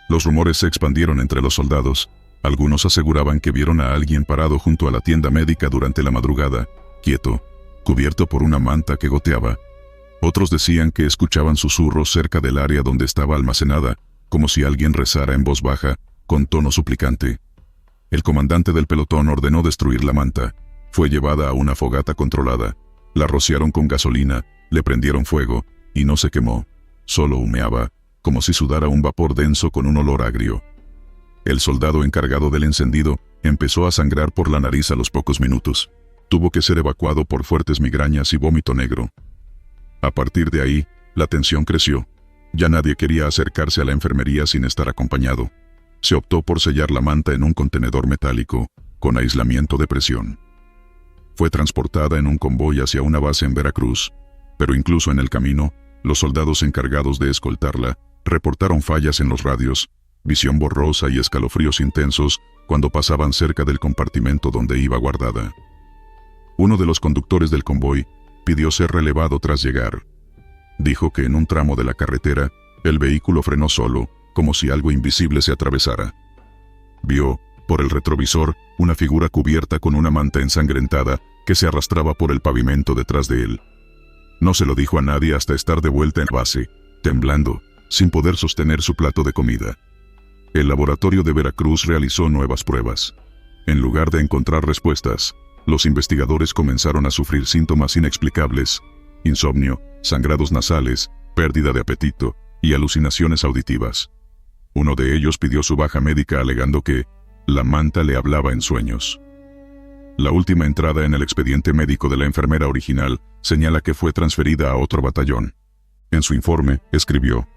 Los rumores se expandieron entre los soldados. Algunos aseguraban que vieron a alguien parado junto a la tienda médica durante la madrugada, quieto, cubierto por una manta que goteaba. Otros decían que escuchaban susurros cerca del área donde estaba almacenada, como si alguien rezara en voz baja, con tono suplicante. El comandante del pelotón ordenó destruir la manta. Fue llevada a una fogata controlada. La rociaron con gasolina, le prendieron fuego, y no se quemó. Solo humeaba, como si sudara un vapor denso con un olor agrio. El soldado encargado del encendido empezó a sangrar por la nariz a los pocos minutos. Tuvo que ser evacuado por fuertes migrañas y vómito negro. A partir de ahí, la tensión creció. Ya nadie quería acercarse a la enfermería sin estar acompañado. Se optó por sellar la manta en un contenedor metálico, con aislamiento de presión. Fue transportada en un convoy hacia una base en Veracruz, pero incluso en el camino, los soldados encargados de escoltarla reportaron fallas en los radios, visión borrosa y escalofríos intensos cuando pasaban cerca del compartimento donde iba guardada. Uno de los conductores del convoy pidió ser relevado tras llegar. Dijo que en un tramo de la carretera, el vehículo frenó solo, como si algo invisible se atravesara. Vio, por el retrovisor, una figura cubierta con una manta ensangrentada que se arrastraba por el pavimento detrás de él. No se lo dijo a nadie hasta estar de vuelta en base, temblando, sin poder sostener su plato de comida. El laboratorio de Veracruz realizó nuevas pruebas. En lugar de encontrar respuestas, los investigadores comenzaron a sufrir síntomas inexplicables: insomnio, sangrados nasales, pérdida de apetito y alucinaciones auditivas. Uno de ellos pidió su baja médica alegando que la manta le hablaba en sueños. La última entrada en el expediente médico de la enfermera original señala que fue transferida a otro batallón. En su informe, escribió: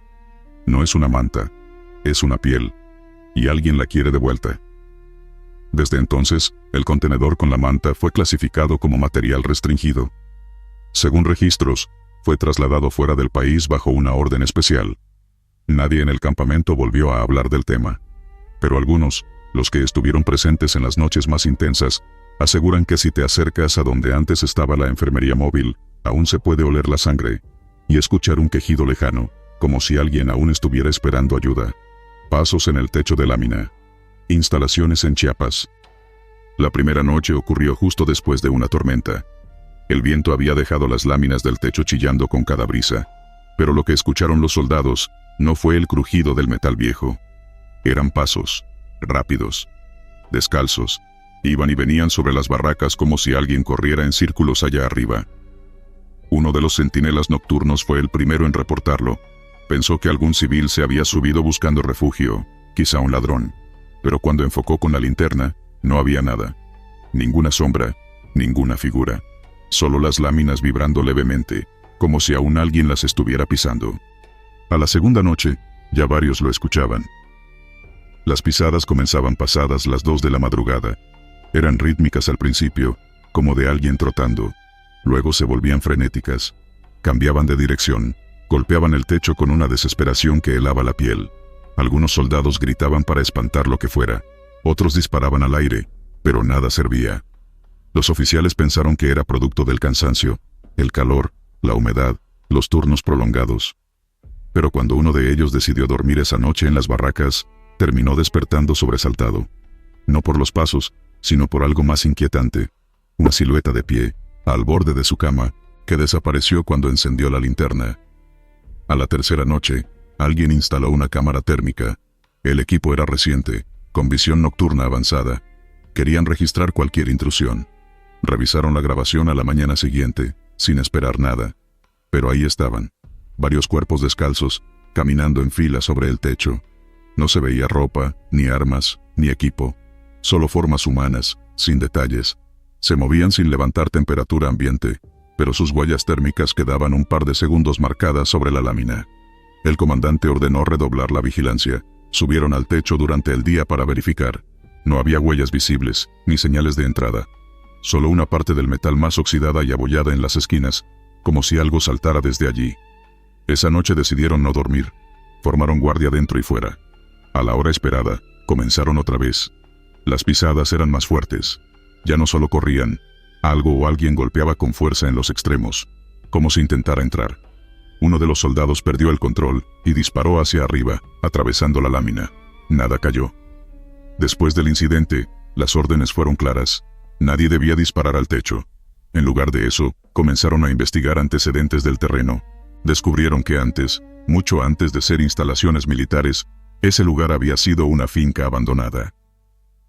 "No es una manta, es una piel, y alguien la quiere de vuelta". Desde entonces, el contenedor con la manta fue clasificado como material restringido. Según registros, fue trasladado fuera del país bajo una orden especial. Nadie en el campamento volvió a hablar del tema. Pero algunos, los que estuvieron presentes en las noches más intensas, aseguran que si te acercas a donde antes estaba la enfermería móvil, aún se puede oler la sangre y escuchar un quejido lejano, como si alguien aún estuviera esperando ayuda. Pasos en el techo de lámina. Instalaciones en Chiapas. La primera noche ocurrió justo después de una tormenta. El viento había dejado las láminas del techo chillando con cada brisa, pero lo que escucharon los soldados no fue el crujido del metal viejo. Eran pasos, rápidos, descalzos, iban y venían sobre las barracas como si alguien corriera en círculos allá arriba. Uno de los centinelas nocturnos fue el primero en reportarlo. Pensó que algún civil se había subido buscando refugio, quizá un ladrón, pero cuando enfocó con la linterna, no había nada. Ninguna sombra, ninguna figura. Solo las láminas vibrando levemente, como si aún alguien las estuviera pisando. A la segunda noche, ya varios lo escuchaban. Las pisadas comenzaban pasadas las 2 de la madrugada. Eran rítmicas al principio, como de alguien trotando. Luego se volvían frenéticas. Cambiaban de dirección, golpeaban el techo con una desesperación que helaba la piel. Algunos soldados gritaban para espantar lo que fuera. Otros disparaban al aire, pero nada servía. Los oficiales pensaron que era producto del cansancio, el calor, la humedad, los turnos prolongados. Pero cuando uno de ellos decidió dormir esa noche en las barracas, terminó despertando sobresaltado. No por los pasos, sino por algo más inquietante. Una silueta de pie, al borde de su cama, que desapareció cuando encendió la linterna. A la tercera noche, alguien instaló una cámara térmica. El equipo era reciente, con visión nocturna avanzada. Querían registrar cualquier intrusión. Revisaron la grabación a la mañana siguiente, sin esperar nada. Pero ahí estaban, varios cuerpos descalzos, caminando en fila sobre el techo. No se veía ropa, ni armas, ni equipo. Solo formas humanas, sin detalles. Se movían sin levantar temperatura ambiente, pero sus huellas térmicas quedaban un par de segundos marcadas sobre la lámina. El comandante ordenó redoblar la vigilancia. Subieron al techo durante el día para verificar. No había huellas visibles, ni señales de entrada. Solo una parte del metal más oxidada y abollada en las esquinas, como si algo saltara desde allí. Esa noche decidieron no dormir. Formaron guardia dentro y fuera. A la hora esperada, comenzaron otra vez. Las pisadas eran más fuertes. Ya no solo corrían, algo o alguien golpeaba con fuerza en los extremos, como si intentara entrar. Uno de los soldados perdió el control y disparó hacia arriba, atravesando la lámina. Nada cayó. Después del incidente, las órdenes fueron claras. Nadie debía disparar al techo. En lugar de eso, comenzaron a investigar antecedentes del terreno. Descubrieron que antes, mucho antes de ser instalaciones militares, ese lugar había sido una finca abandonada.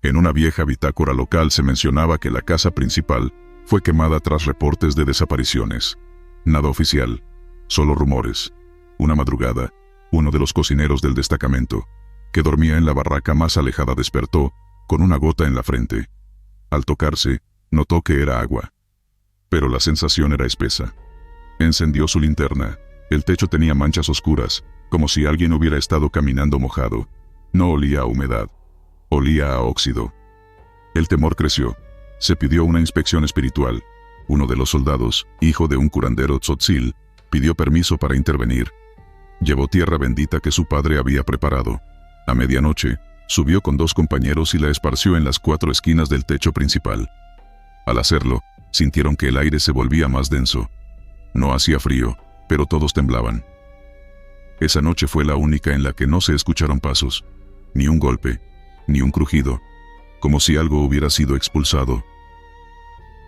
En una vieja bitácora local se mencionaba que la casa principal fue quemada tras reportes de desapariciones. Nada oficial, solo rumores. Una madrugada, uno de los cocineros del destacamento, que dormía en la barraca más alejada, despertó, con una gota en la frente. Al tocarse, notó que era agua. Pero la sensación era espesa. Encendió su linterna. El techo tenía manchas oscuras, como si alguien hubiera estado caminando mojado. No olía a humedad. Olía a óxido. El temor creció. Se pidió una inspección espiritual. Uno de los soldados, hijo de un curandero tzotzil, pidió permiso para intervenir. Llevó tierra bendita que su padre había preparado. A medianoche, subió con 2 compañeros y la esparció en las 4 esquinas del techo principal. Al hacerlo, sintieron que el aire se volvía más denso. No hacía frío, pero todos temblaban. Esa noche fue la única en la que no se escucharon pasos, ni un golpe, ni un crujido, como si algo hubiera sido expulsado.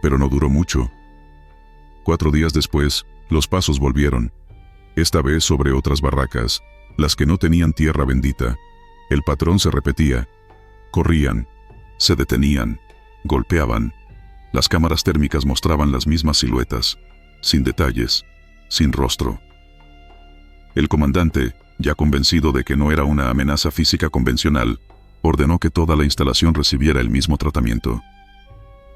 Pero no duró mucho. 4 días después, los pasos volvieron. Esta vez sobre otras barracas, las que no tenían tierra bendita. El patrón se repetía. Corrían, se detenían, golpeaban. Las cámaras térmicas mostraban las mismas siluetas, sin detalles, sin rostro. El comandante, ya convencido de que no era una amenaza física convencional, ordenó que toda la instalación recibiera el mismo tratamiento.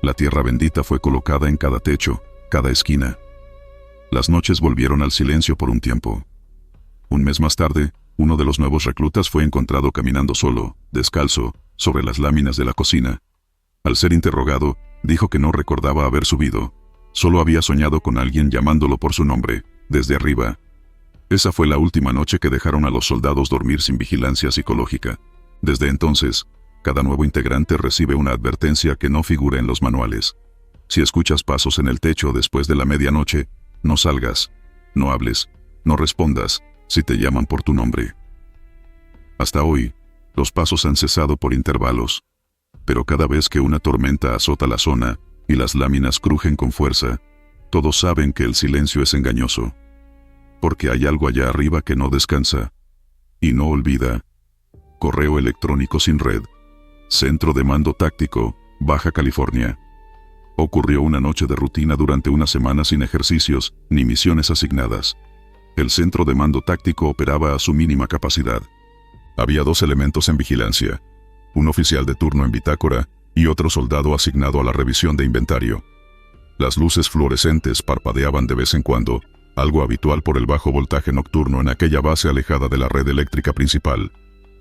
La tierra bendita fue colocada en cada techo, cada esquina. Las noches volvieron al silencio por un tiempo. Un mes más tarde, uno de los nuevos reclutas fue encontrado caminando solo, descalzo, sobre las láminas de la cocina. Al ser interrogado, dijo que no recordaba haber subido. Solo había soñado con alguien llamándolo por su nombre, desde arriba. Esa fue la última noche que dejaron a los soldados dormir sin vigilancia psicológica. Desde entonces, cada nuevo integrante recibe una advertencia que no figura en los manuales. Si escuchas pasos en el techo después de la medianoche, no salgas, no hables, no respondas, si te llaman por tu nombre. Hasta hoy, los pasos han cesado por intervalos. Pero cada vez que una tormenta azota la zona, y las láminas crujen con fuerza, todos saben que el silencio es engañoso. Porque hay algo allá arriba que no descansa. Y no olvida. Correo electrónico sin red. Centro de Mando Táctico, Baja California. Ocurrió una noche de rutina durante una semana sin ejercicios, ni misiones asignadas. El centro de mando táctico operaba a su mínima capacidad. Había 2 elementos en vigilancia. Un oficial de turno en bitácora, y otro soldado asignado a la revisión de inventario. Las luces fluorescentes parpadeaban de vez en cuando, algo habitual por el bajo voltaje nocturno en aquella base alejada de la red eléctrica principal.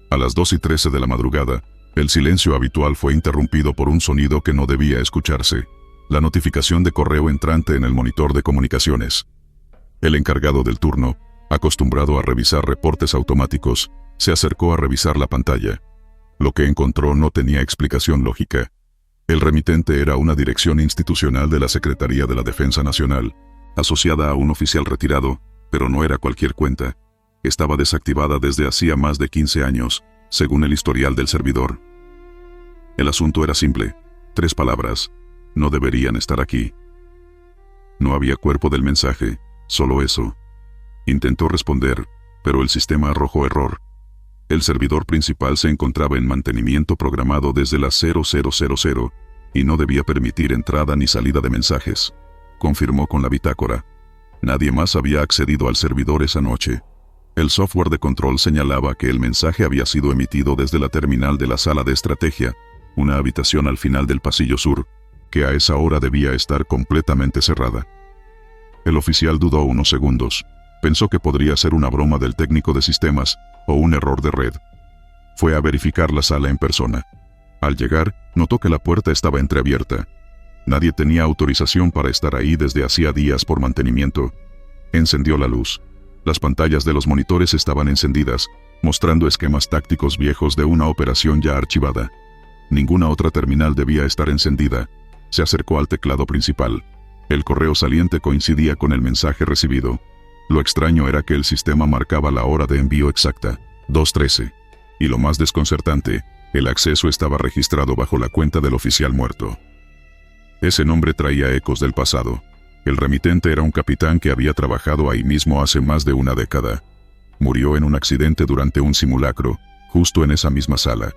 A las 2:13 de la madrugada, el silencio habitual fue interrumpido por un sonido que no debía escucharse. La notificación de correo entrante en el monitor de comunicaciones. El encargado del turno, acostumbrado a revisar reportes automáticos, se acercó a revisar la pantalla. Lo que encontró no tenía explicación lógica. El remitente era una dirección institucional de la Secretaría de la Defensa Nacional, asociada a un oficial retirado, pero no era cualquier cuenta. Estaba desactivada desde hacía más de 15 años, según el historial del servidor. El asunto era simple, 3 palabras. No deberían estar aquí. No había cuerpo del mensaje, solo eso. Intentó responder, pero el sistema arrojó error. El servidor principal se encontraba en mantenimiento programado desde las 0000 y no debía permitir entrada ni salida de mensajes. Confirmó con la bitácora. Nadie más había accedido al servidor esa noche. El software de control señalaba que el mensaje había sido emitido desde la terminal de la sala de estrategia, una habitación al final del pasillo sur, que a esa hora debía estar completamente cerrada. El oficial dudó unos segundos. Pensó que podría ser una broma del técnico de sistemas o un error de red. Fue a verificar la sala en persona. Al llegar, notó que la puerta estaba entreabierta. Nadie tenía autorización para estar ahí desde hacía días por mantenimiento. Encendió la luz. Las pantallas de los monitores estaban encendidas, mostrando esquemas tácticos viejos de una operación ya archivada. Ninguna otra terminal debía estar encendida. Se acercó al teclado principal. El correo saliente coincidía con el mensaje recibido. Lo extraño era que el sistema marcaba la hora de envío exacta, 2:13. Y lo más desconcertante, el acceso estaba registrado bajo la cuenta del oficial muerto. Ese nombre traía ecos del pasado. El remitente era un capitán que había trabajado ahí mismo hace más de una década. Murió en un accidente durante un simulacro, justo en esa misma sala.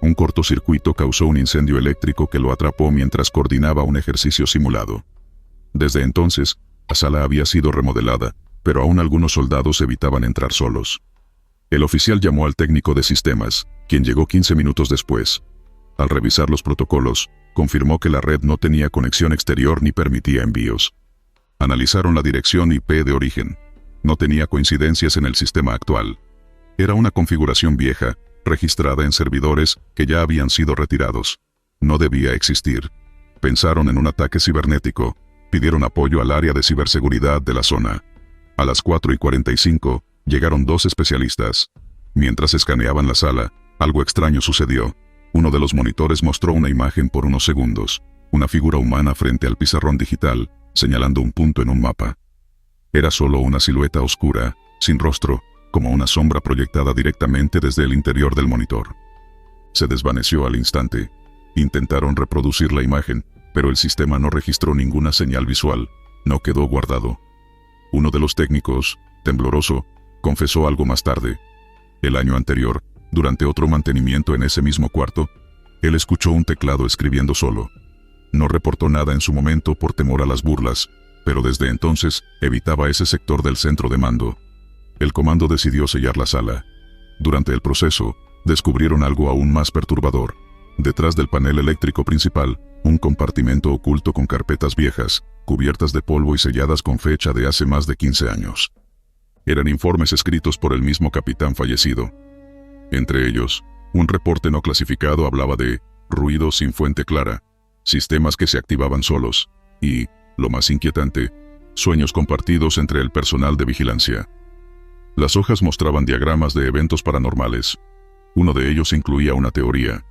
Un cortocircuito causó un incendio eléctrico que lo atrapó mientras coordinaba un ejercicio simulado. Desde entonces, la sala había sido remodelada, pero aún algunos soldados evitaban entrar solos. El oficial llamó al técnico de sistemas, quien llegó 15 minutos después. Al revisar los protocolos, confirmó que la red no tenía conexión exterior ni permitía envíos. Analizaron la dirección IP de origen. No tenía coincidencias en el sistema actual. Era una configuración vieja, registrada en servidores que ya habían sido retirados. No debía existir. Pensaron en un ataque cibernético. Pidieron apoyo al área de ciberseguridad de la zona. A las 4:45, llegaron 2 especialistas. Mientras escaneaban la sala, algo extraño sucedió. Uno de los monitores mostró una imagen por unos segundos. Una figura humana frente al pizarrón digital, señalando un punto en un mapa. Era solo una silueta oscura, sin rostro, como una sombra proyectada directamente desde el interior del monitor. Se desvaneció al instante. Intentaron reproducir la imagen, pero el sistema no registró ninguna señal visual. No quedó guardado. Uno de los técnicos, tembloroso, confesó algo más tarde. El año anterior, durante otro mantenimiento en ese mismo cuarto, él escuchó un teclado escribiendo solo. No reportó nada en su momento por temor a las burlas, pero desde entonces evitaba ese sector del centro de mando. El comando decidió sellar la sala. Durante el proceso, descubrieron algo aún más perturbador. Detrás del panel eléctrico principal, un compartimento oculto con carpetas viejas, cubiertas de polvo y selladas con fecha de hace más de 15 años. Eran informes escritos por el mismo capitán fallecido. Entre ellos, un reporte no clasificado hablaba de ruidos sin fuente clara, sistemas que se activaban solos, y, lo más inquietante, sueños compartidos entre el personal de vigilancia. Las hojas mostraban diagramas de eventos paranormales. Uno de ellos incluía una teoría,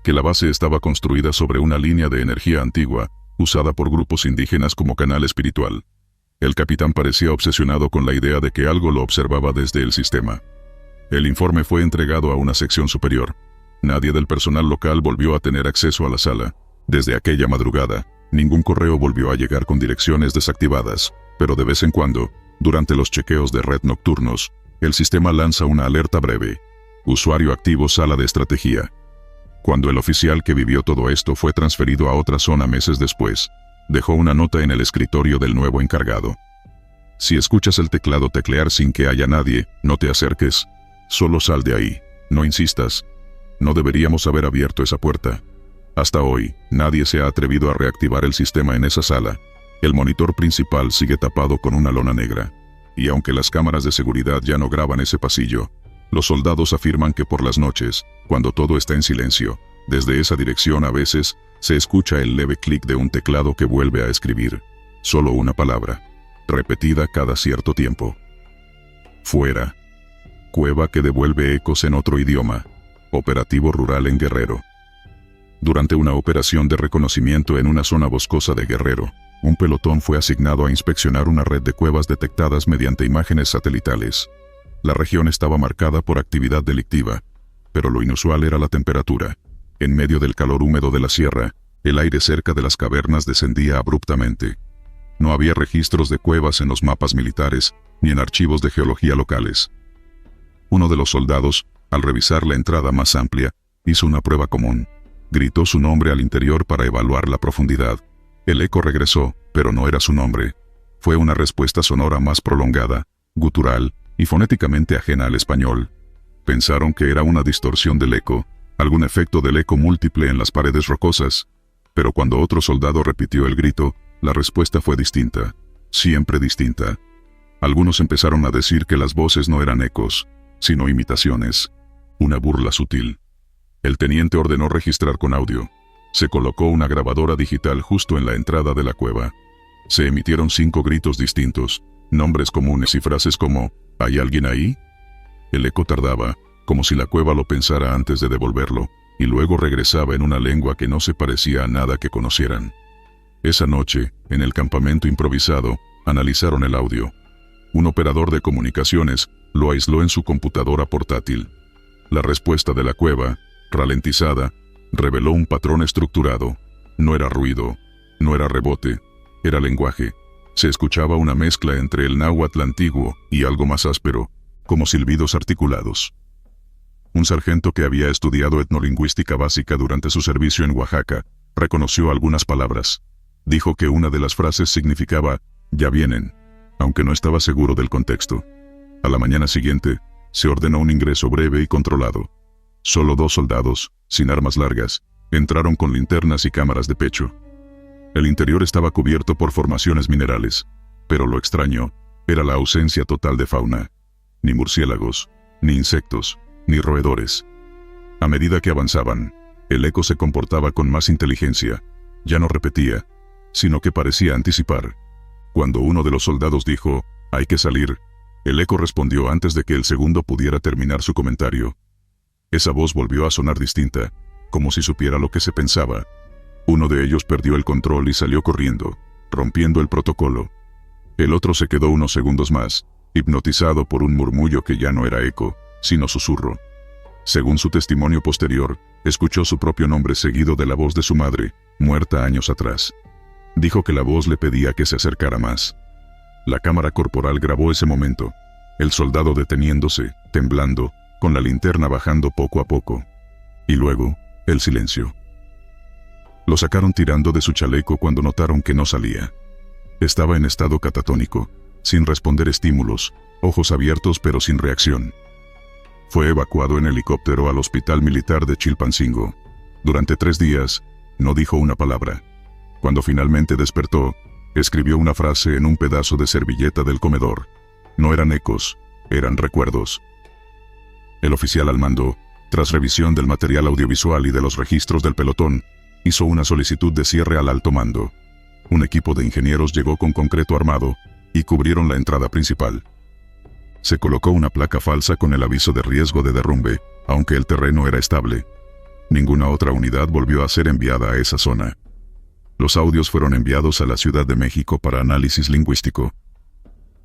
que la base estaba construida sobre una línea de energía antigua, usada por grupos indígenas como canal espiritual. El capitán parecía obsesionado con la idea de que algo lo observaba desde el sistema. El informe fue entregado a una sección superior. Nadie del personal local volvió a tener acceso a la sala. Desde aquella madrugada, ningún correo volvió a llegar con direcciones desactivadas, pero de vez en cuando, durante los chequeos de red nocturnos, el sistema lanza una alerta breve. Usuario activo sala de estrategia. Cuando el oficial que vivió todo esto fue transferido a otra zona meses después, dejó una nota en el escritorio del nuevo encargado. Si escuchas el teclado teclear sin que haya nadie, no te acerques. Solo sal de ahí. No insistas. No deberíamos haber abierto esa puerta. Hasta hoy, nadie se ha atrevido a reactivar el sistema en esa sala. El monitor principal sigue tapado con una lona negra. Y aunque las cámaras de seguridad ya no graban ese pasillo, los soldados afirman que por las noches, cuando todo está en silencio, desde esa dirección a veces, se escucha el leve clic de un teclado que vuelve a escribir. Solo una palabra, repetida cada cierto tiempo. Fuera. Cueva que devuelve ecos en otro idioma. Operativo rural en Guerrero. Durante una operación de reconocimiento en una zona boscosa de Guerrero, un pelotón fue asignado a inspeccionar una red de cuevas detectadas mediante imágenes satelitales. La región estaba marcada por actividad delictiva, pero lo inusual era la temperatura. En medio del calor húmedo de la sierra, el aire cerca de las cavernas descendía abruptamente. No había registros de cuevas en los mapas militares, ni en archivos de geología locales. Uno de los soldados, al revisar la entrada más amplia, hizo una prueba común. Gritó su nombre al interior para evaluar la profundidad. El eco regresó, pero no era su nombre. Fue una respuesta sonora más prolongada, gutural, y fonéticamente ajena al español. Pensaron que era una distorsión del eco, algún efecto del eco múltiple en las paredes rocosas, pero cuando otro soldado repitió el grito, la respuesta fue distinta, siempre distinta. Algunos empezaron a decir que las voces no eran ecos, sino imitaciones, una burla sutil. El teniente ordenó registrar con audio. Se colocó una grabadora digital justo en la entrada de la cueva. Se emitieron 5 gritos distintos, nombres comunes y frases como ¿hay alguien ahí? El eco tardaba, como si la cueva lo pensara antes de devolverlo, y luego regresaba en una lengua que no se parecía a nada que conocieran. Esa noche, en el campamento improvisado, analizaron el audio. Un operador de comunicaciones lo aisló en su computadora portátil. La respuesta de la cueva, ralentizada, reveló un patrón estructurado. No era ruido, no era rebote, era lenguaje. Se escuchaba una mezcla entre el náhuatl antiguo y algo más áspero, como silbidos articulados. Un sargento que había estudiado etnolingüística básica durante su servicio en Oaxaca, reconoció algunas palabras. Dijo que una de las frases significaba, «ya vienen», aunque no estaba seguro del contexto. A la mañana siguiente, se ordenó un ingreso breve y controlado. Solo 2 soldados, sin armas largas, entraron con linternas y cámaras de pecho. El interior estaba cubierto por formaciones minerales, pero lo extraño era la ausencia total de fauna. Ni murciélagos, ni insectos, ni roedores. A medida que avanzaban, el eco se comportaba con más inteligencia. Ya no repetía, sino que parecía anticipar. Cuando uno de los soldados dijo, «Hay que salir», el eco respondió antes de que el segundo pudiera terminar su comentario. Esa voz volvió a sonar distinta, como si supiera lo que se pensaba. Uno de ellos perdió el control y salió corriendo, rompiendo el protocolo. El otro se quedó unos segundos más, hipnotizado por un murmullo que ya no era eco, sino susurro. Según su testimonio posterior, escuchó su propio nombre seguido de la voz de su madre, muerta años atrás. Dijo que la voz le pedía que se acercara más. La cámara corporal grabó ese momento, el soldado deteniéndose, temblando, con la linterna bajando poco a poco. Y luego, el silencio. Lo sacaron tirando de su chaleco cuando notaron que no salía. Estaba en estado catatónico, sin responder estímulos, ojos abiertos pero sin reacción. Fue evacuado en helicóptero al Hospital Militar de Chilpancingo. Durante 3 días, no dijo una palabra. Cuando finalmente despertó, escribió una frase en un pedazo de servilleta del comedor. No eran ecos, eran recuerdos. El oficial al mando, tras revisión del material audiovisual y de los registros del pelotón, hizo una solicitud de cierre al alto mando. Un equipo de ingenieros llegó con concreto armado y cubrieron la entrada principal. Se colocó una placa falsa con el aviso de riesgo de derrumbe, aunque el terreno era estable. Ninguna otra unidad volvió a ser enviada a esa zona. Los audios fueron enviados a la Ciudad de México para análisis lingüístico.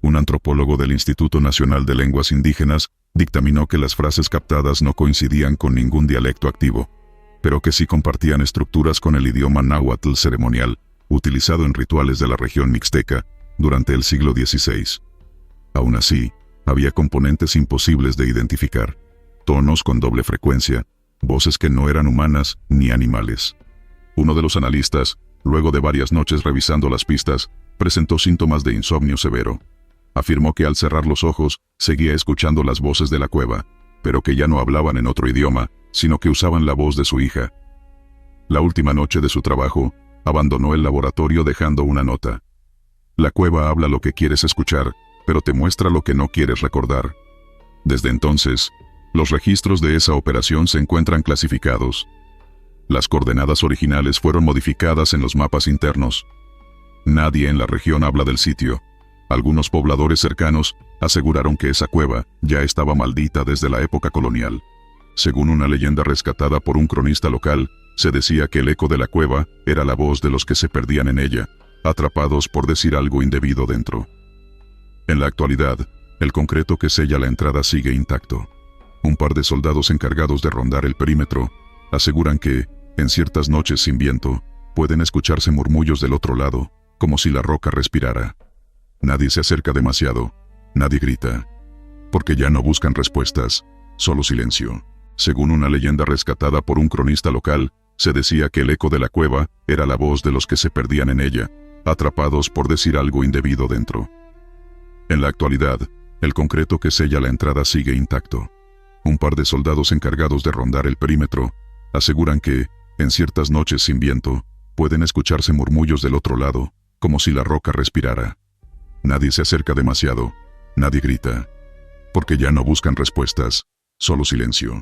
Un antropólogo del Instituto Nacional de Lenguas Indígenas dictaminó que las frases captadas no coincidían con ningún dialecto activo, pero que sí compartían estructuras con el idioma náhuatl ceremonial, utilizado en rituales de la región mixteca durante el siglo XVI. Aún así, había componentes imposibles de identificar, tonos con doble frecuencia, voces que no eran humanas ni animales. Uno de los analistas, luego de varias noches revisando las pistas, presentó síntomas de insomnio severo. Afirmó que al cerrar los ojos, seguía escuchando las voces de la cueva, pero que ya no hablaban en otro idioma, sino que usaban la voz de su hija. La última noche de su trabajo, abandonó el laboratorio dejando una nota. La cueva habla lo que quieres escuchar, pero te muestra lo que no quieres recordar. Desde entonces, los registros de esa operación se encuentran clasificados. Las coordenadas originales fueron modificadas en los mapas internos. Nadie en la región habla del sitio. Algunos pobladores cercanos aseguraron que esa cueva ya estaba maldita desde la época colonial. Según una leyenda rescatada por un cronista local, se decía que el eco de la cueva era la voz de los que se perdían en ella, atrapados por decir algo indebido dentro. En la actualidad, el concreto que sella la entrada sigue intacto. Un par de soldados encargados de rondar el perímetro aseguran que, en ciertas noches sin viento, pueden escucharse murmullos del otro lado, como si la roca respirara. Nadie se acerca demasiado, nadie grita, porque ya no buscan respuestas, solo silencio. Según una leyenda rescatada por un cronista local, se decía que el eco de la cueva era la voz de los que se perdían en ella, atrapados por decir algo indebido dentro. En la actualidad, el concreto que sella la entrada sigue intacto. Un par de soldados encargados de rondar el perímetro aseguran que, en ciertas noches sin viento, pueden escucharse murmullos del otro lado, como si la roca respirara. Nadie se acerca demasiado, nadie grita, porque ya no buscan respuestas, solo silencio.